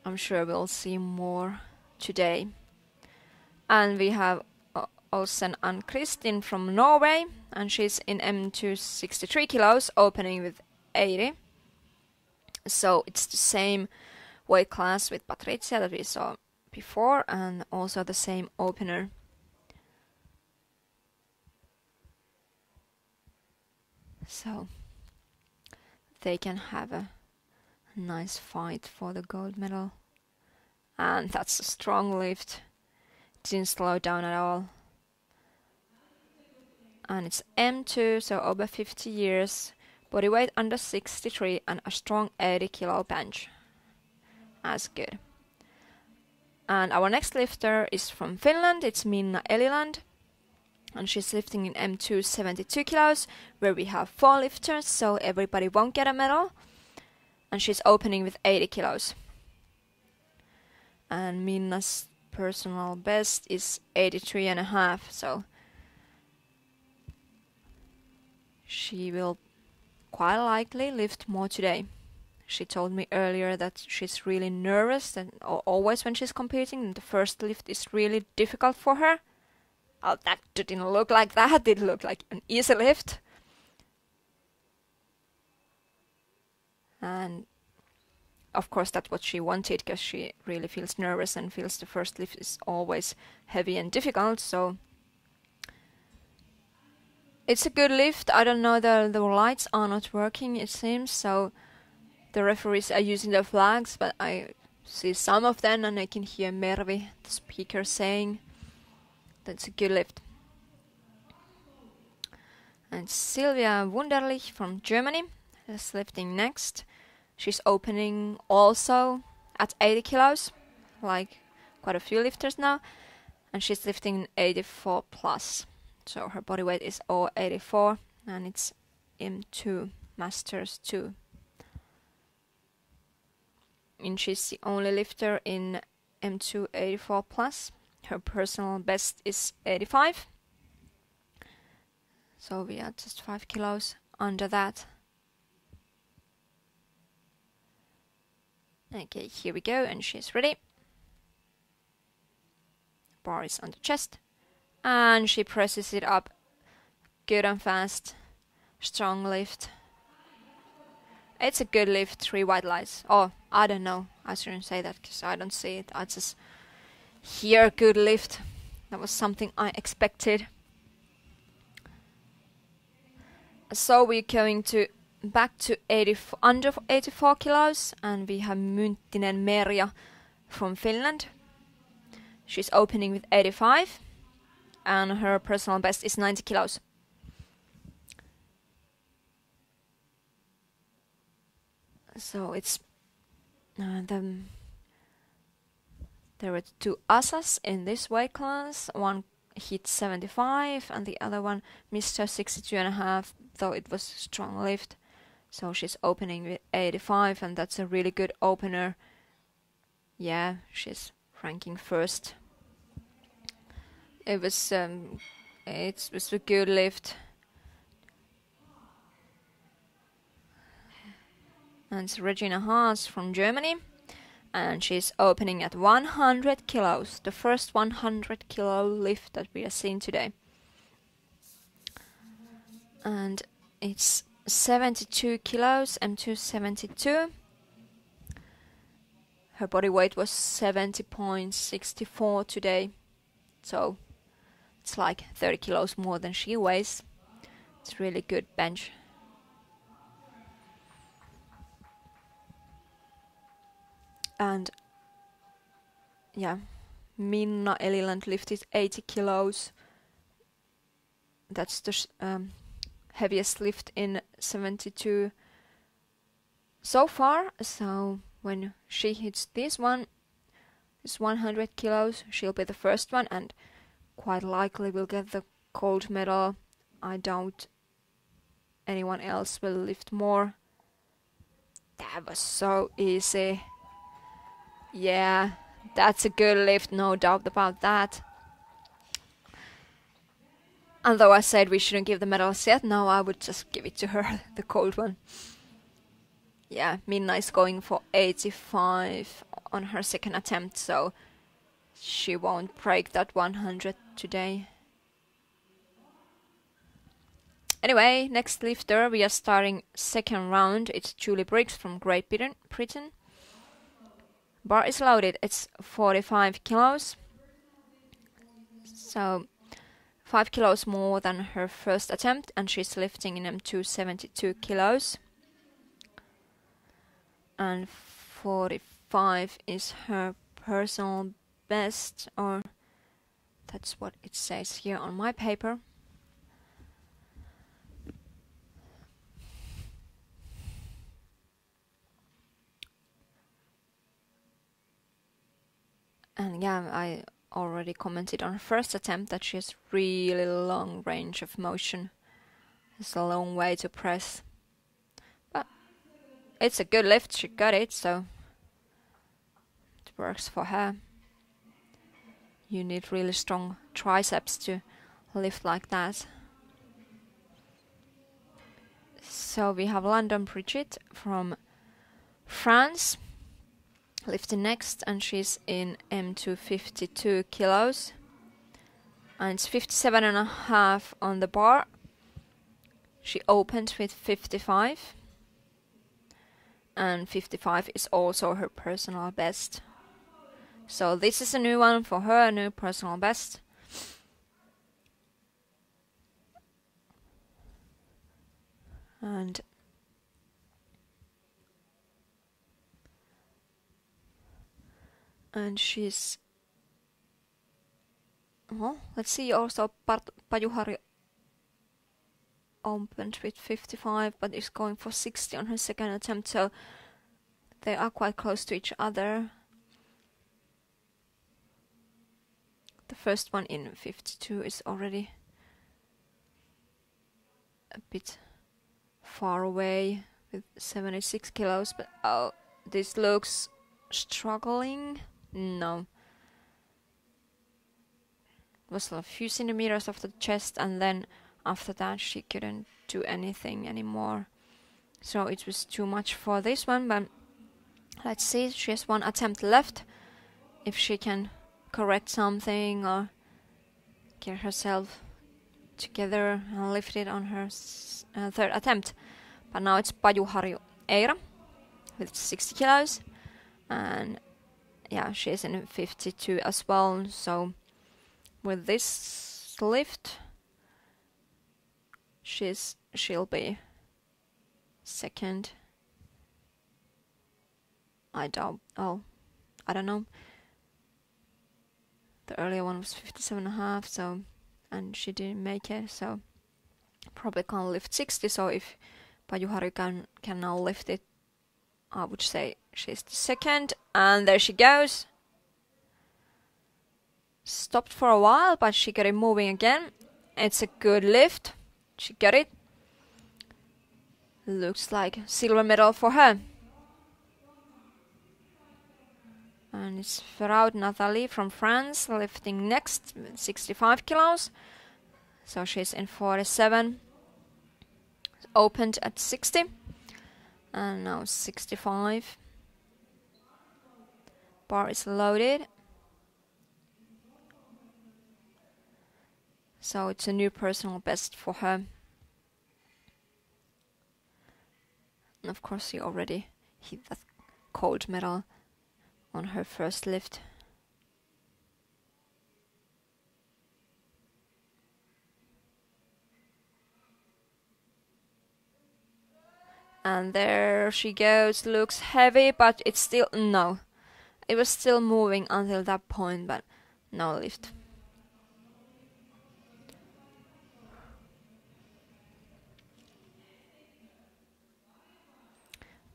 I'm sure we'll see more today. And we have Olsen and Kristin from Norway, and she's in M2 63 kilos, opening with 80. So it's the same weight class with Patricia that we saw before, and also the same opener. So they can have a nice fight for the gold medal. And that's a strong lift. Didn't slow down at all. And it's M2, so over 50 years, body weight under 63, and a strong 80 kilo bench. That's good. And our next lifter is from Finland. It's Minna M, and she's lifting in M2 72 kilos, where we have 4 lifters, so everybody won't get a medal. And she's opening with 80 kilos. And Minna's personal best is 83.5, so she will quite likely lift more today. She told me earlier that she's really nervous, and always when she's competing, and the first lift is really difficult for her. Oh, that didn't look like that. It looked like an easy lift. And of course that's what she wanted, because she really feels nervous and feels the first lift is always heavy and difficult, so it's a good lift. I don't know, the lights are not working, it seems, so the referees are using their flags, but I see some of them, and I can hear Mervi, the speaker, saying that's a good lift. And Sylvia Wunderlich from Germany is lifting next. She's opening also at 80 kilos, like quite a few lifters now, and she's lifting 84 plus. So her body weight is 84, and it's M2 Masters 2. And she's the only lifter in M2 84 plus. Her personal best is 85. So we are just 5 kilos under that. Okay, here we go, and she's ready. Bar is on the chest. And she presses it up good and fast. Strong lift. It's a good lift, 3 white lights. Oh, I don't know. I shouldn't say that because I don't see it. I just hear good lift. That was something I expected. So we're going to back to under 84 kilos, and we have Myntinen Merja from Finland. She's opening with 85, and her personal best is 90 kilos. So it's there were 2 Asas in this weight class. One hit 75, and the other one missed her 62.5, though it was a strong lift. So she's opening with 85, and that's a really good opener. Yeah, she's ranking first. It was a good lift. And it's Regina Hans from Germany, and she's opening at 100 kilos, the first 100 kilo lift that we are seeing today. And it's 72 kilos, M2 72. her body weight was 70.64 today, so it's like 30 kilos more than she weighs. It's really good bench. And yeah, Minna Eliland lifted 80 kilos. That's the heaviest lift in 72 so far. So when she hits this 100 kilos, she'll be the first one and quite likely will get the gold medal. I doubt anyone else will lift more. That was so easy. Yeah, that's a good lift, no doubt about that. And though I said we shouldn't give the medals yet, now I would just give it to her, the gold one. Yeah, Minna is going for 85 on her second attempt, so she won't break that 100 today. Anyway, next lifter, we are starting second round. It's Julie Briggs from Great Britain. Bar is loaded, it's 45 kilos. So 5 kilos more than her first attempt, and she's lifting in M2 72 kilos. And 45 is her personal best, or that's what it says here on my paper. And yeah, I already commented on her first attempt that she has really long range of motion. It's a long way to press. But it's a good lift, she got it, so it works for her. You need really strong triceps to lift like that. So we have London Bridget from France lifting next, and she's in M2 52 kilos. And it's 57.5 on the bar. She opened with 55. And 55 is also her personal best. So this is a new one for her, a new personal best. And she's... well, let's see, also Pajuharju opened with 55, but is going for 60 on her second attempt, so they are quite close to each other. The first one in 52 is already a bit far away with 76 kilos, but oh, this looks struggling. No. It was a few centimeters off the chest, and then after that she couldn't do anything anymore. So it was too much for this one, but let's see. She has one attempt left. If she can correct something or get herself together and lift it on her third attempt. But now it's Pajuharju Eira with 60 kilos. And yeah, she's in 52 as well. So with this lift, she'll be second. I don't know. The earlier one was 57.5, so, and she didn't make it, so probably can't lift 60. So if Pajuharju can now lift it, I would say she's the second. And there she goes. Stopped for a while, but she got it moving again. It's a good lift. She got it. Looks like silver medal for her. And it's Ferraud Nathalie from France lifting next with 65 kilos. So she's in 47. Opened at 60. And now 65. Bar is loaded. So it's a new personal best for her. And of course she already hit that gold medal on her first lift. And there she goes, looks heavy, but it's still, no. It was still moving until that point, but no lift.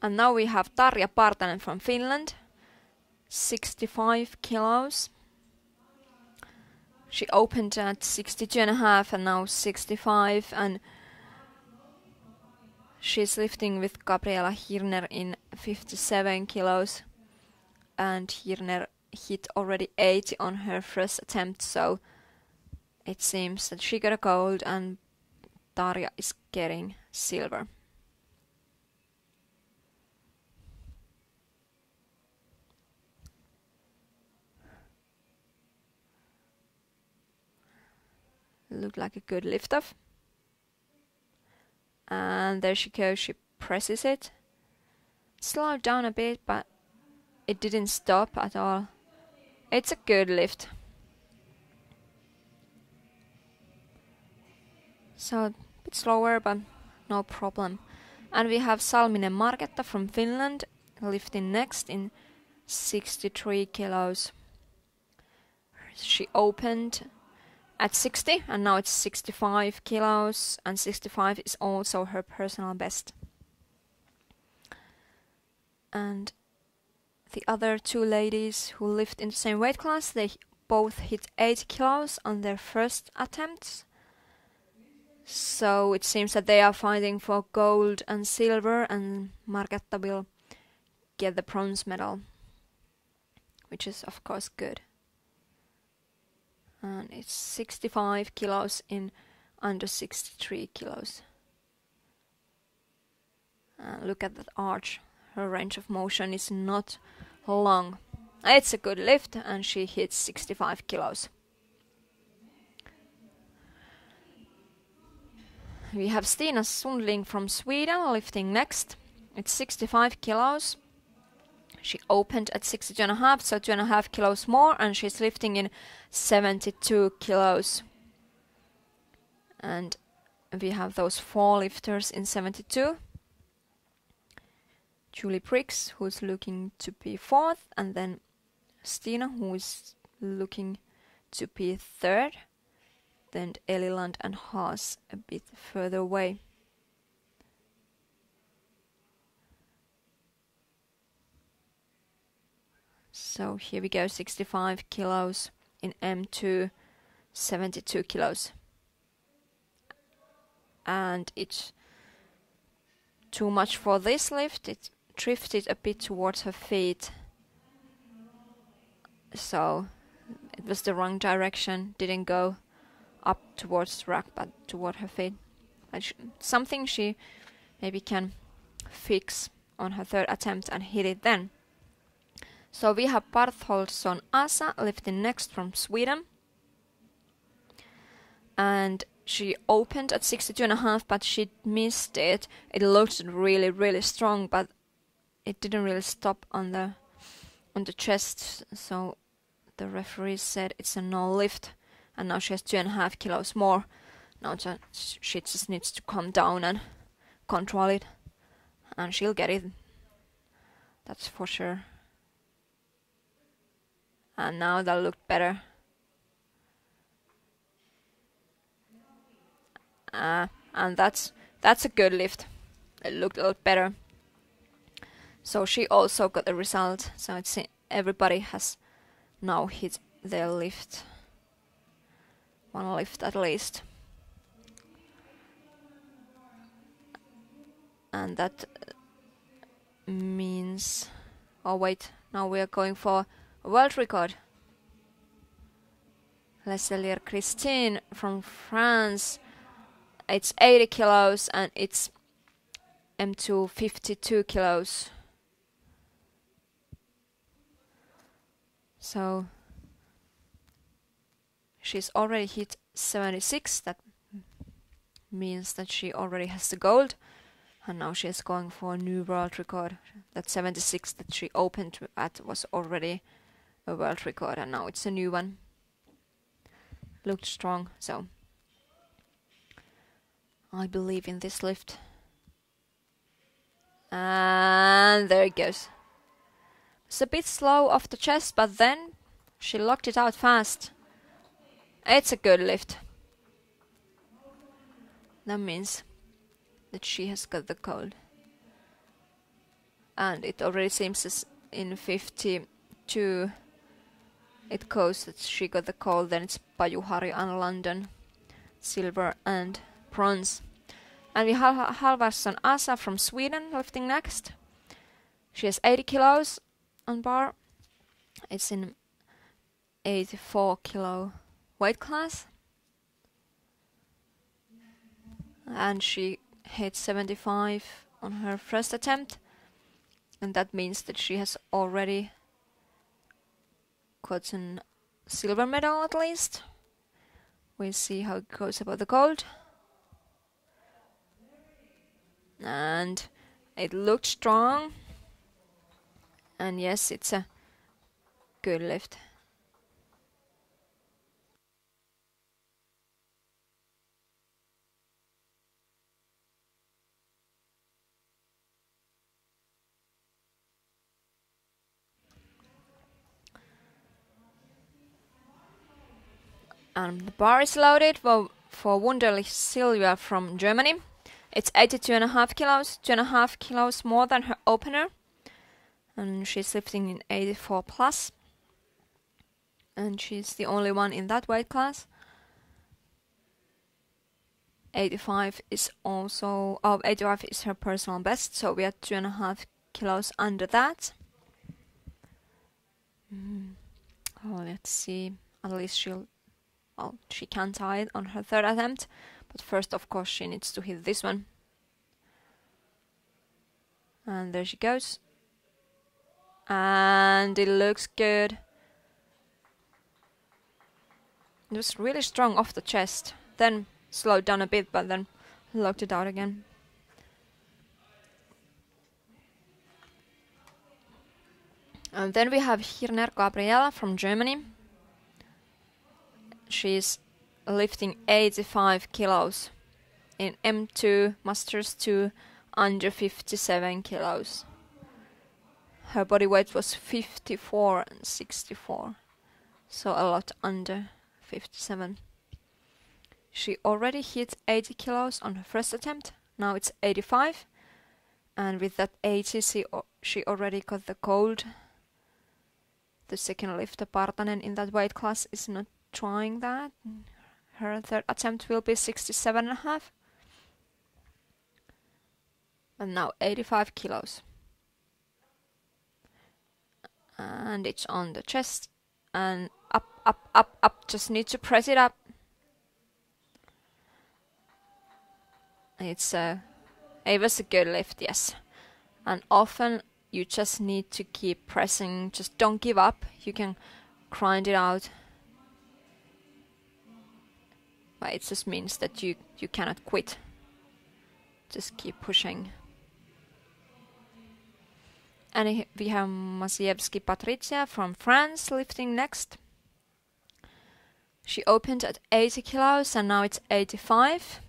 And now we have Daria Partanen from Finland, 65 kilos. She opened at 62.5 and now 65, and she's lifting with Gabriela Hirner in 57 kilos. And Hirner hit already 80 on her first attempt, so it seems that she got a gold and Daria is getting silver. Looked like a good lift-off. And there she goes, she presses it. Slowed down a bit, but it didn't stop at all. It's a good lift. So a bit slower, but no problem. And we have Salminen Marketta from Finland lifting next in 63 kilos. She opened at 60 and now it's 65 kilos, and 65 is also her personal best. And the other two ladies who lift in the same weight class, they both hit 80 kilos on their first attempts. So it seems that they are fighting for gold and silver, and Marketta will get the bronze medal, which is of course good. And it's 65 kilos in under 63 kilos. Look at that arch. Her range of motion is not long. It's a good lift, and she hits 65 kilos. We have Stina Sundling from Sweden lifting next. It's 65 kilos. She opened at 62.5, so 2.5 kilos more, and she's lifting in 72 kilos. And we have those four lifters in 72. Julie Briggs, who's looking to be fourth, and then Stina, who is looking to be third. Then Eliland and Haas a bit further away. So here we go, 65 kilos in M2, 72 kilos. And it's too much for this lift. It drifted a bit towards her feet. So it was the wrong direction, didn't go up towards the rack but toward her feet. Something she maybe can fix on her third attempt and hit it then. So we have Bartholdsson Asa lifting next from Sweden. And she opened at 62.5, but she missed it. It looked really, really strong, but it didn't really stop on the chest. So the referee said it's a no lift. And now she has 2.5 kilos more. Now she just needs to come down and control it. And she'll get it. That's for sure. And now that looked better. And that's a good lift. It looked a lot better. So she also got the result. So it's everybody has now hit their lift. One lift at least. And that means... Oh wait, now we are going for a world record. Leselier Christine from France. It's 80 kilos and it's M2 52 kilos. So she's already hit 76. That means that she already has the gold. And now she is going for a new world record. That 76 that she opened at was already a world record, and now it's a new one. Looked strong, so I believe in this lift. And there it goes. It's a bit slow off the chest, but then she locked it out fast. It's a good lift. That means that she has got the cold. And it already seems as in 52 it goes that she got the cold. Then it's Pajuharju and London, silver and bronze. And we have Halvarsson Asa from Sweden lifting next. She has 80 kilos on bar. It's in 84 kilo weight class. And she hit 75 on her first attempt. And that means that she has already gotten silver medal at least. We'll see how it goes about the gold. And it looked strong. And yes, it's a good lift. And the bar is loaded for Wunderlich Sylvia from Germany. It's 82.5 kilos, 2.5 kilos more than her opener. And she's lifting in 84 plus. And she's the only one in that weight class. 85 is also, 85 is her personal best, so we are 2.5 kilos under that. Oh, let's see. At least she can tie it on her third attempt. But first, of course, she needs to hit this one. And there she goes. And it looks good. It was really strong off the chest. Then slowed down a bit, but then locked it out again. And then we have Hirner Gabriela from Germany. She's lifting 85 kilos in M2 Masters 2 under 57 kilos. Her body weight was 54 and 64, so a lot under 57. She already hit 80 kilos on her first attempt. Now it's 85, and with that 80 she already got the gold. The second lifter Partanen in that weight class is not trying that. Her third attempt will be 67.5. And now 85 kilos. And it's on the chest. And up, up, up, up. Just need to press it up. It was a good lift, yes. And often you just need to keep pressing. Just don't give up. You can grind it out. But it just means that you cannot quit. Just keep pushing. And we have Masiewski Patricia from France lifting next. She opened at 80 kilos and now it's 85.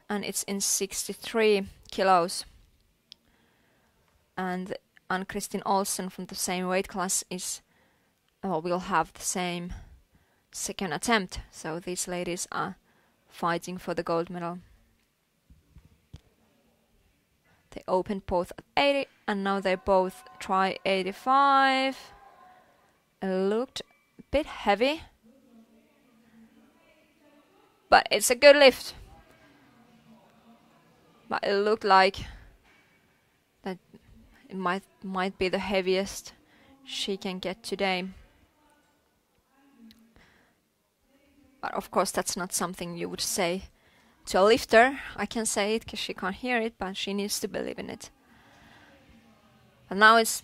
And it's in 63 kilos. And Ann-Kristin Olsen from the same weight class will have the same second attempt. So these ladies are fighting for the gold medal. They opened both at 80 and now they both try 85. It looked a bit heavy, but it's a good lift. But it looked like that it might be the heaviest she can get today. But of course that's not something you would say to a lifter. I can say it because she can't hear it, but she needs to believe in it. And now it's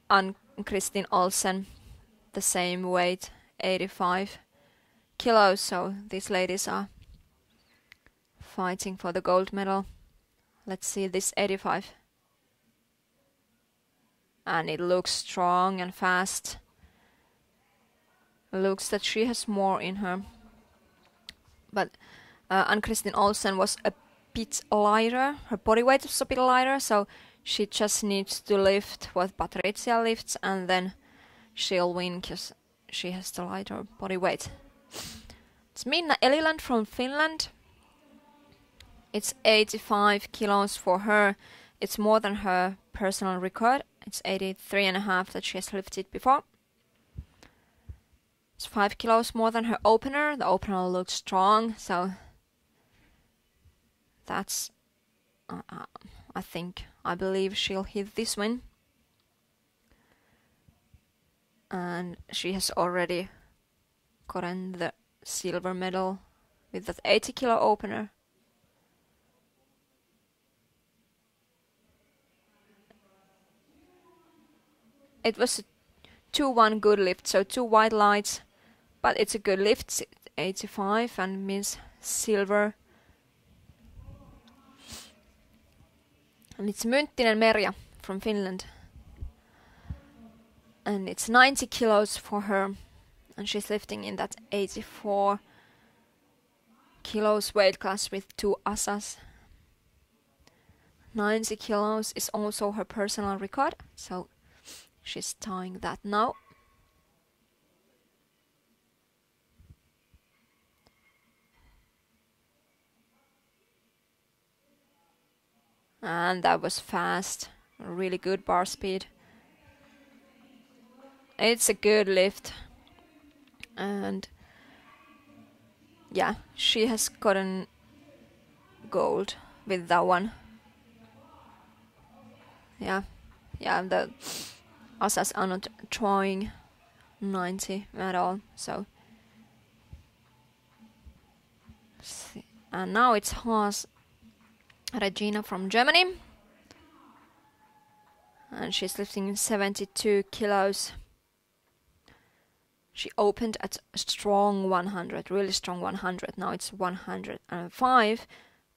Ann-Kristin Olsen, the same weight, 85 kilos. So these ladies are fighting for the gold medal. Let's see this 85. And it looks strong and fast. Looks that she has more in her. But Ann-Kristin Olsen was a bit lighter. Her body weight was a bit lighter, so she just needs to lift what Patricia lifts, and then she'll win because she has the lighter body weight. It's Minna Eliland from Finland. It's 85 kilos for her. It's more than her personal record. It's 83.5 that she has lifted before. It's 5 kilos more than her opener. The opener looks strong, so that's, I believe she'll hit this win. And she has already gotten the silver medal with that 80 kilo opener. It was a 2-1 good lift, so 2 white lights, but it's a good lift, 85, and means silver. And it's Mynttinen Merja from Finland. And it's 90 kilos for her, and she's lifting in that 84 kilos weight class with 2 asas. 90 kilos is also her personal record, so she's tying that now. And that was fast, really good bar speed. It's a good lift. And yeah, she has gotten gold with that one. Yeah, the asas are not trying 90 at all, so. And now it's Regina from Germany. And she's lifting 72 kilos. She opened at a strong 100, really strong 100. Now it's 105,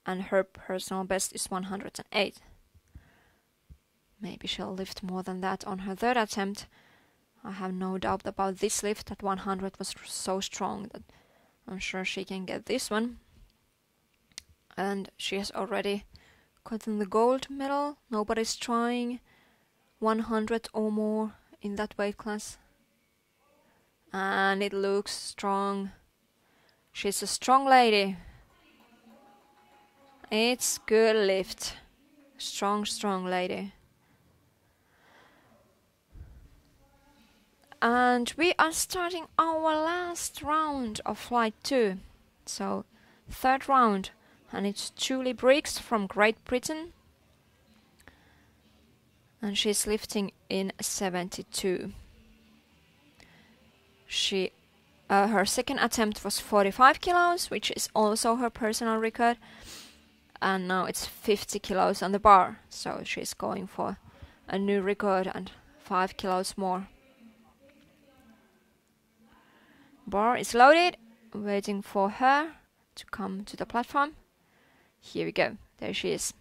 and her personal best is 108. Maybe she'll lift more than that on her third attempt. I have no doubt about this lift. That 100 was so strong that I'm sure she can get this one. And she has already gotten the gold medal. Nobody's trying 100 or more in that weight class. And it looks strong. She's a strong lady. It's good lift. Strong lady. And we are starting our last round of flight 2. So, third round. And it's Julie Briggs from Great Britain. And she's lifting in 72. Her second attempt was 45 kilos, which is also her personal record. And now it's 50 kilos on the bar. So she's going for a new record and 5 kilos more. Bar is loaded, waiting for her to come to the platform. Here we go. There she is.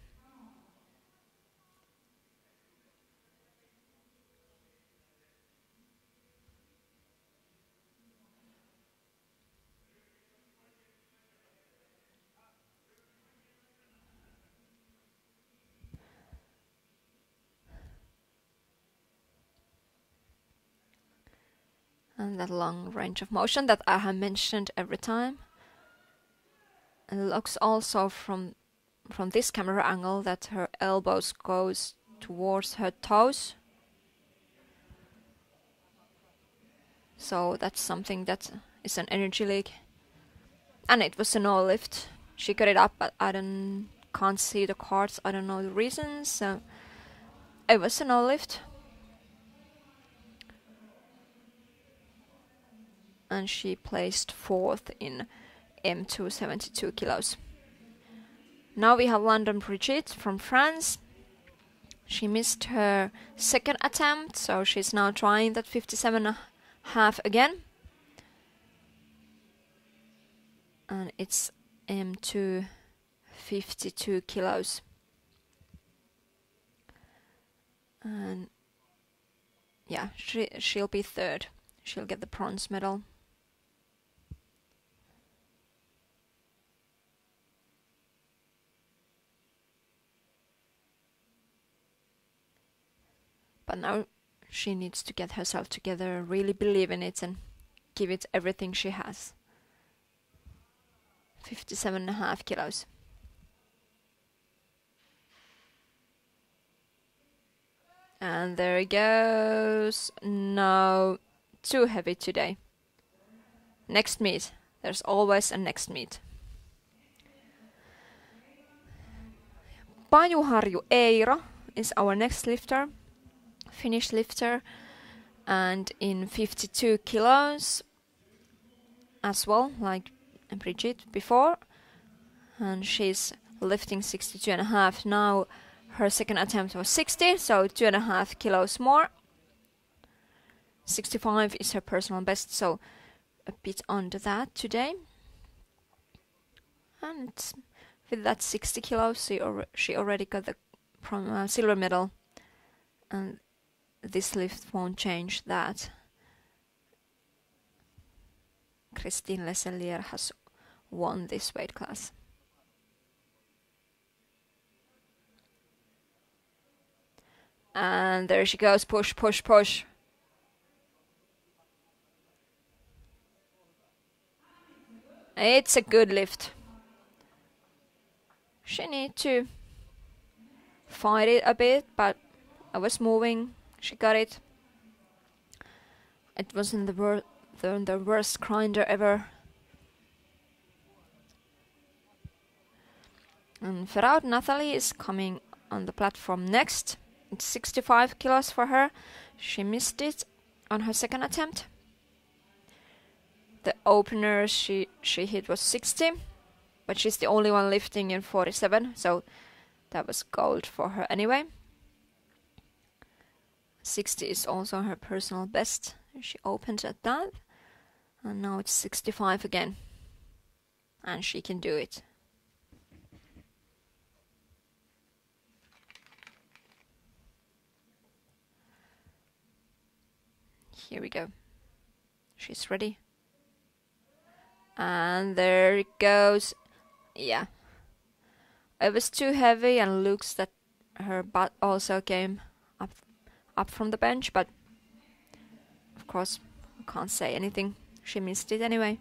And that long range of motion that I have mentioned every time. And it looks also from this camera angle that her elbows goes towards her toes. So that's something that is an energy leak. And it was a no lift. She got it up, but I can't see the cards. I don't know the reasons. So it was a no lift. And she placed 4th in M2 72 kilos. Now we have London Brigitte from France. She missed her second attempt, so she's now trying that 57.5 again. And it's M2 52 kilos. And yeah, she'll be third. She'll get the bronze medal. But now she needs to get herself together, really believe in it and give it everything she has. 57.5 kilos. And there it goes. No, too heavy today. Next meet. There's always a next meet. Pajuharju Eira is our next lifter, Finnish lifter, and in 52 kilos as well, like Bridget before. And she's lifting 62.5 now. Her second attempt was 60, so 2.5 kilos more. 65 is her personal best, so a bit under that today. And with that 60 kilos, she already got the silver medal. And this lift won't change that. Christine Leselier has won this weight class. And there she goes, push, push, push. It's a good lift. She needs to fight it a bit, but I was moving. She got it. It wasn't the worst grinder ever. And Ferraud Nathalie is coming on the platform next. It's 65 kilos for her. She missed it on her second attempt. The opener she hit was 60, but she's the only one lifting in 47, so that was gold for her anyway. 60 is also her personal best. She opened at that, and now it's 65 again, and she can do it. Here we go. She's ready. And there it goes. Yeah. It was too heavy and looks that her butt also came up from the bench, but of course I can't say anything. She missed it anyway.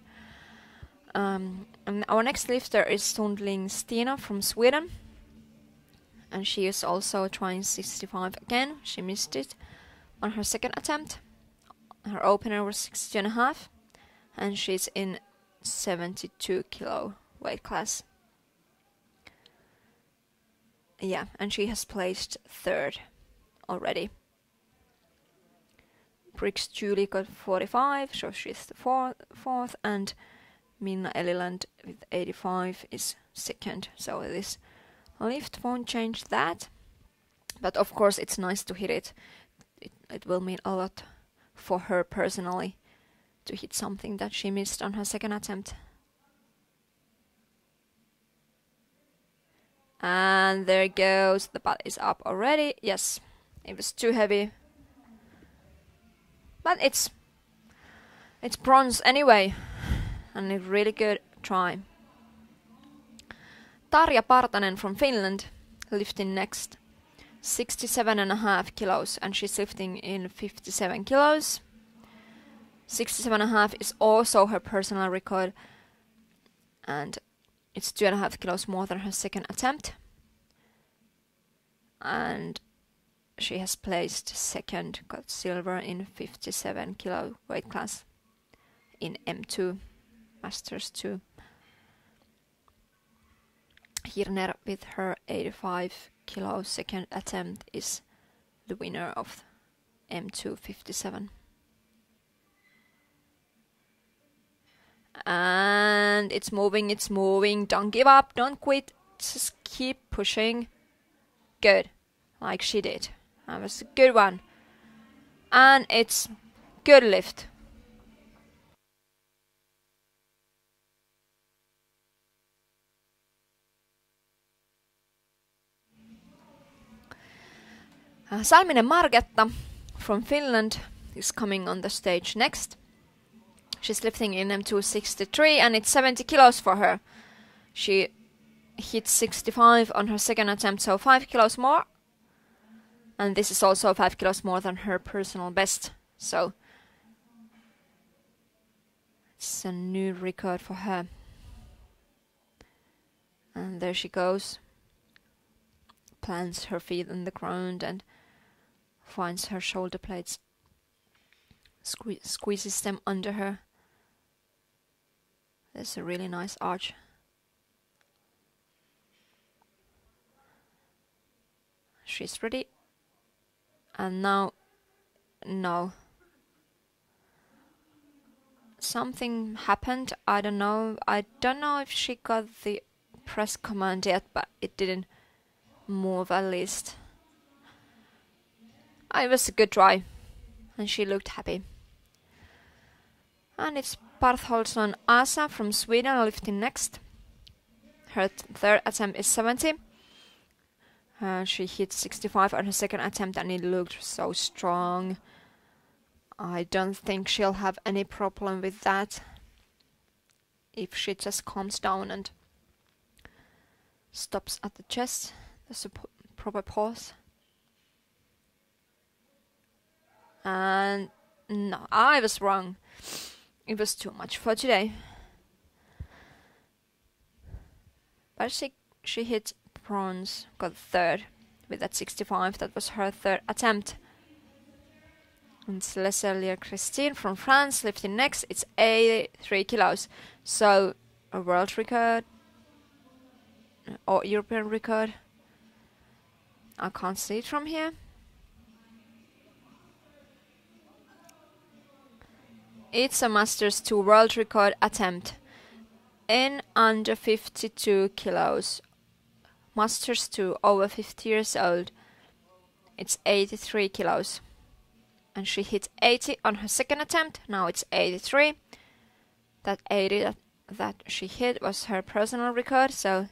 And our next lifter is Sundling Stina from Sweden. And she is also trying 65 again. She missed it on her second attempt. Her opener was 60.5, and she's in 72 kilo weight class. Yeah, and she has placed third already. Briggs Julie got 45, so she's the fourth, and Minna Eliland with 85 is second. So this lift won't change that, but of course it's nice to hit it. It will mean a lot for her personally to hit something that she missed on her second attempt. And there it goes. The butt is up already. Yes, it was too heavy, but it's bronze anyway, and a really good try. Tarja Partanen from Finland lifting next. 67.5 kilos, and she's lifting in 57 kilos. 67.5 is also her personal record, and it's 2.5 kilos more than her second attempt. And she has placed second, got silver in 57 kilo weight class in M2, Masters 2. Hirner with her 85 kilo second attempt is the winner of M2 57. And it's moving, don't give up, don't quit, just keep pushing. Good, like she did. That was a good one. And it's good lift. Salminen Margetta from Finland is coming on the stage next. She's lifting in M2-63 and it's 70 kilos for her. She hit 65 on her second attempt, so 5 kilos more. And this is also 5 kilos more than her personal best. So it's a new record for her. And there she goes. Plants her feet on the ground and finds her shoulder plates. Squeezes them under her. There's a really nice arch. She's ready. And now, no. Something happened. I don't know. I don't know if she got the press command yet, but it didn't move at least. It was a good try. And she looked happy. And it's Bartholson Asa from Sweden lifting next. Her third attempt is 70. She hit 65 on her second attempt and it looked so strong. I don't think she'll have any problem with that if she just calms down and stops at the chest. There's a proper pause. And no, I was wrong. It was too much for today. But she hit bronze, got third with that 65. That was her third attempt. And Célestia Christine from France lifting next. It's 83 kilos. So a world record or European record. I can't see it from here. It's a Masters 2 world record attempt in under 52 kilos. Masters 2 over 50 years old. It's 83 kilos. And she hit 80 on her second attempt. Now it's 83. That 80 that she hit was her personal record, so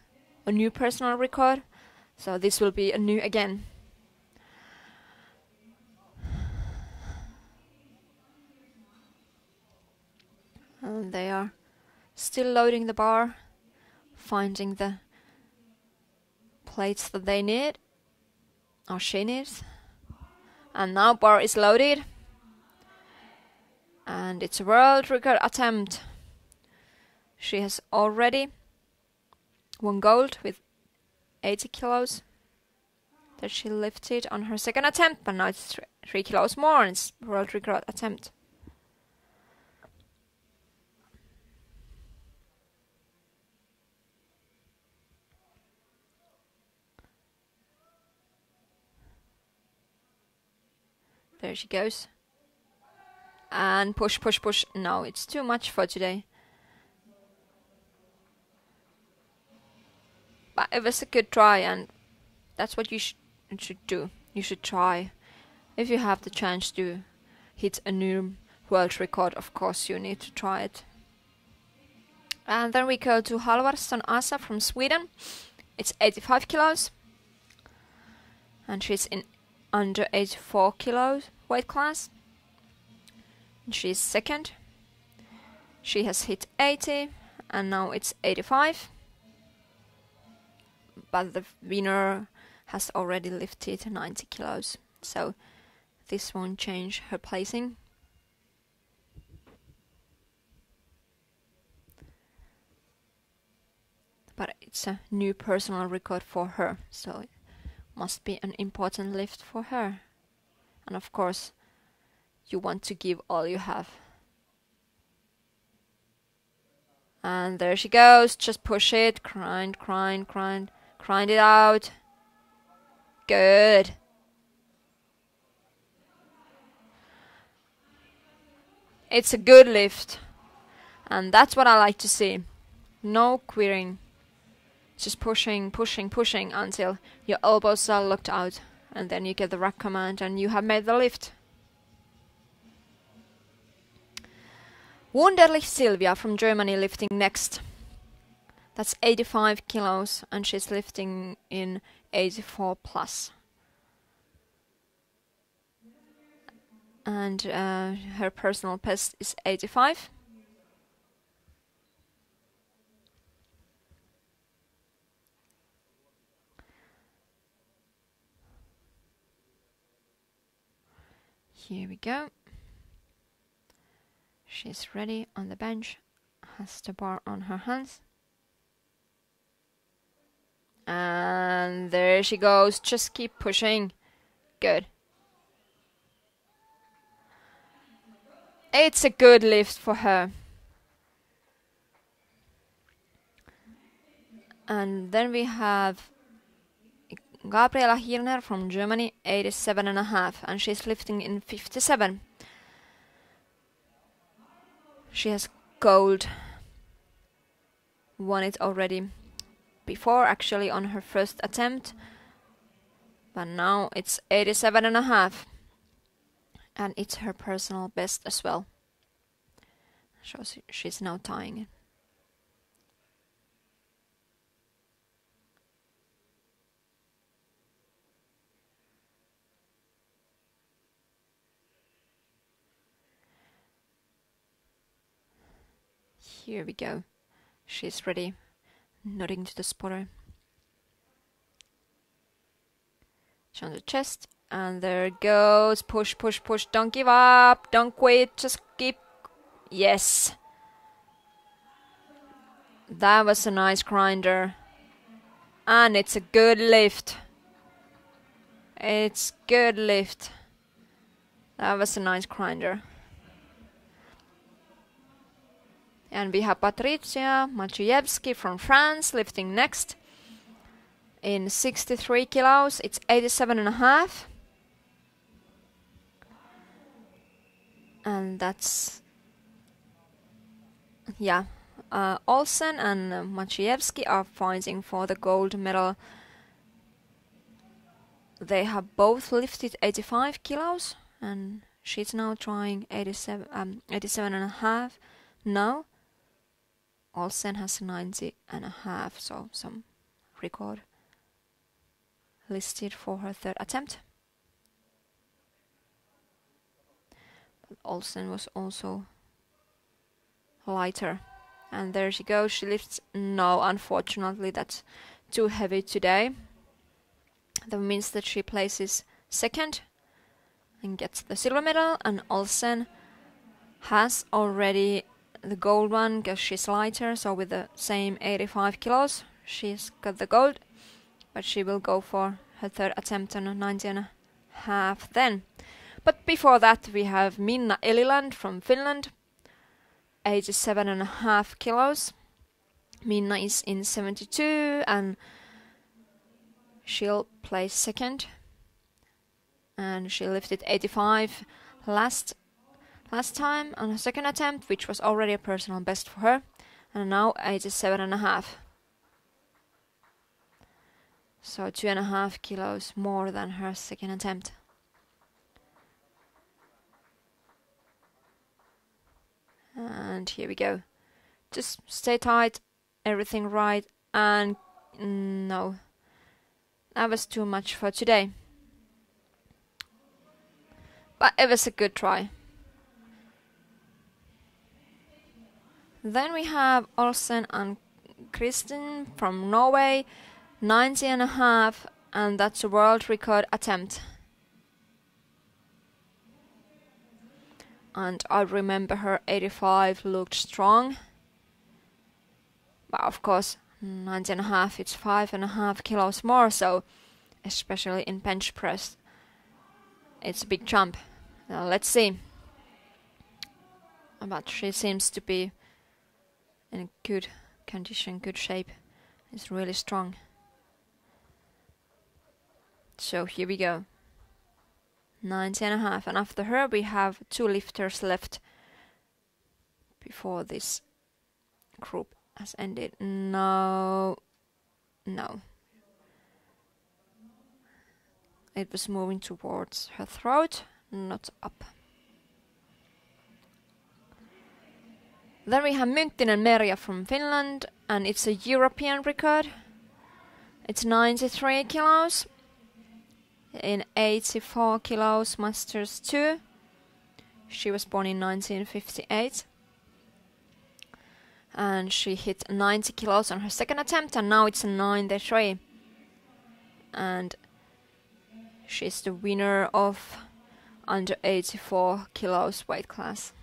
a new personal record. So this will be a new again. And they are still loading the bar, finding the plates that they need, or she needs. And now bar is loaded. And it's a world record attempt. She has already won gold with 80 kilos that she lifted on her second attempt, but now it's 3 kilos more and it's world record attempt. There she goes. And push, push, push. No, it's too much for today. But it was a good try, and that's what you should do. You should try. If you have the chance to hit a new world record, of course you need to try it. And then we go to Halvarsson Asa from Sweden. It's 85 kilos. And she's in under 84 kilos weight class. And she's second. She has hit 80 and now it's 85. But the winner has already lifted 90 kilos. So this won't change her placing. But it's a new personal record for her, so it must be an important lift for her. And of course, you want to give all you have. And there she goes, just push it, grind, grind, grind, grind it out. Good. It's a good lift. And that's what I like to see. No queering. Just pushing, pushing, pushing until your elbows are locked out. And then you get the rack command and you have made the lift. Wunderlich Sylvia from Germany lifting next. That's 85 kilos and she's lifting in 84 plus. and her personal best is 85. Here we go. She's ready on the bench, has the bar on her hands. And there she goes, just keep pushing. Good. It's a good lift for her. And then we have Gabriela Hirner from Germany, 87.5, and she's lifting in 57. She has gold. Won it already before, actually on her first attempt. But now it's 87.5. And it's her personal best as well. So she's now tying it. Here we go. She's ready. Nodding to the spotter. She on the chest. And there it goes. Push, push, push. Don't give up. Don't quit. Just keep. Yes. That was a nice grinder. And it's a good lift. It's good lift. That was a nice grinder. And we have Patricia Maciejewski from France lifting next. In 63 kilos. It's 87.5. And that's, yeah, Olsen and Maciejewski are fighting for the gold medal. They have both lifted 85 kilos, and she's now trying 87.5. No, Olsen has 90.5, so some record listed for her third attempt. Olsen was also lighter. And there she goes, she lifts. No, unfortunately that's too heavy today. That means that she places second and gets the silver medal, and Olsen has already the gold one because she's lighter, so with the same 85 kilos she's got the gold, but she will go for her third attempt on a 90.5 then. But before that we have Minna Eliland from Finland, 87.5 kilos. Minna is in 72 and she'll place second. And she lifted 85 last time on her second attempt, which was already a personal best for her. And now 87.5. So 2.5 kilos more than her second attempt. And here we go. Just stay tight, everything right, and no, that was too much for today. But it was a good try. Then we have Olsen and Kristin from Norway, 90.5, and that's a world record attempt. And I remember her 85 looked strong. But of course, 90.5, it's 5.5 kilos more, so especially in bench press, it's a big jump. Now let's see. But she seems to be in good condition, good shape. It's really strong. So here we go. 90.5, and after her we have two lifters left before this group has ended. No. It was moving towards her throat, not up. Then we have Mynttinen Merja from Finland, and it's a European record. It's 93 kilos. In 84 kilos, Masters 2. She was born in 1958. And she hit 90 kilos on her second attempt, and now it's a 93. And she's the winner of under 84 kilos weight class.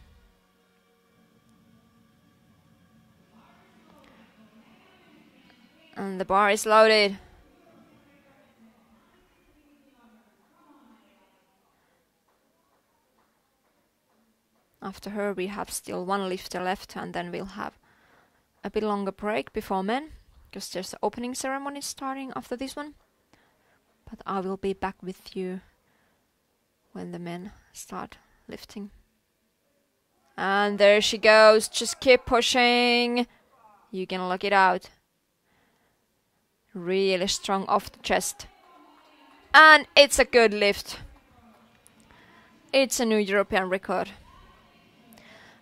And the bar is loaded. After her we have still one lifter left, and then we'll have a bit longer break before men, because there's the opening ceremony starting after this one. But I will be back with you when the men start lifting. And there she goes, just keep pushing. You can lock it out. Really strong off the chest. And it's a good lift. It's a new European record.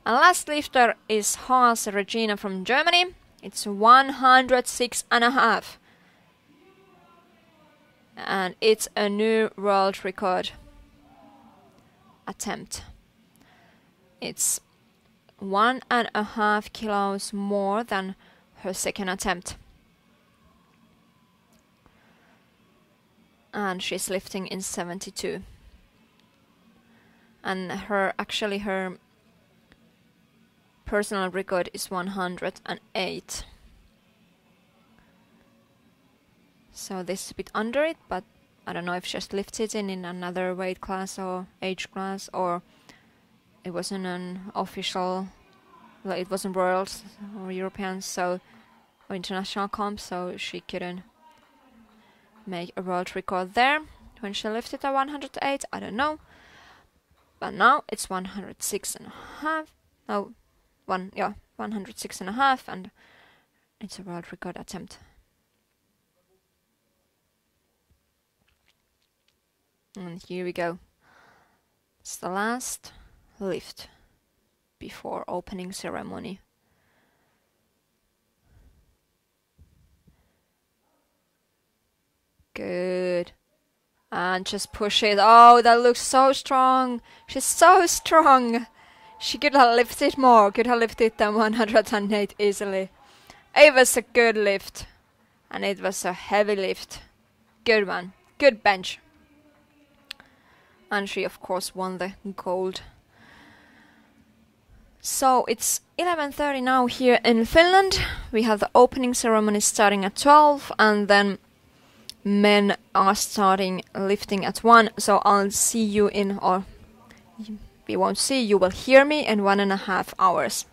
And last lifter is Regina from Germany. It's 106.5. And it's a new world record attempt. It's 1.5 kilos more than her second attempt. And she's lifting in 72. And her personal record is 108. So this is a bit under it, but I don't know if she just lifted in another weight class or age class, or it wasn't an official, like it wasn't worlds or Europeans, so or international comp, so she couldn't make a world record there when she lifted at 108. I don't know, but now it's 106.5. No, 106.5, and it's a world record attempt. And here we go. It's the last lift before opening ceremony. Good. And just push it. Oh, that looks so strong. She's so strong. She could have lifted more. Could have lifted than 108 easily. It was a good lift. And it was a heavy lift. Good one. Good bench. And she of course won the gold. So it's 11:30 now here in Finland. We have the opening ceremony starting at 12, and then men are starting lifting at 1. So I'll see you in, or we won't see, you will hear me in 1.5 hours.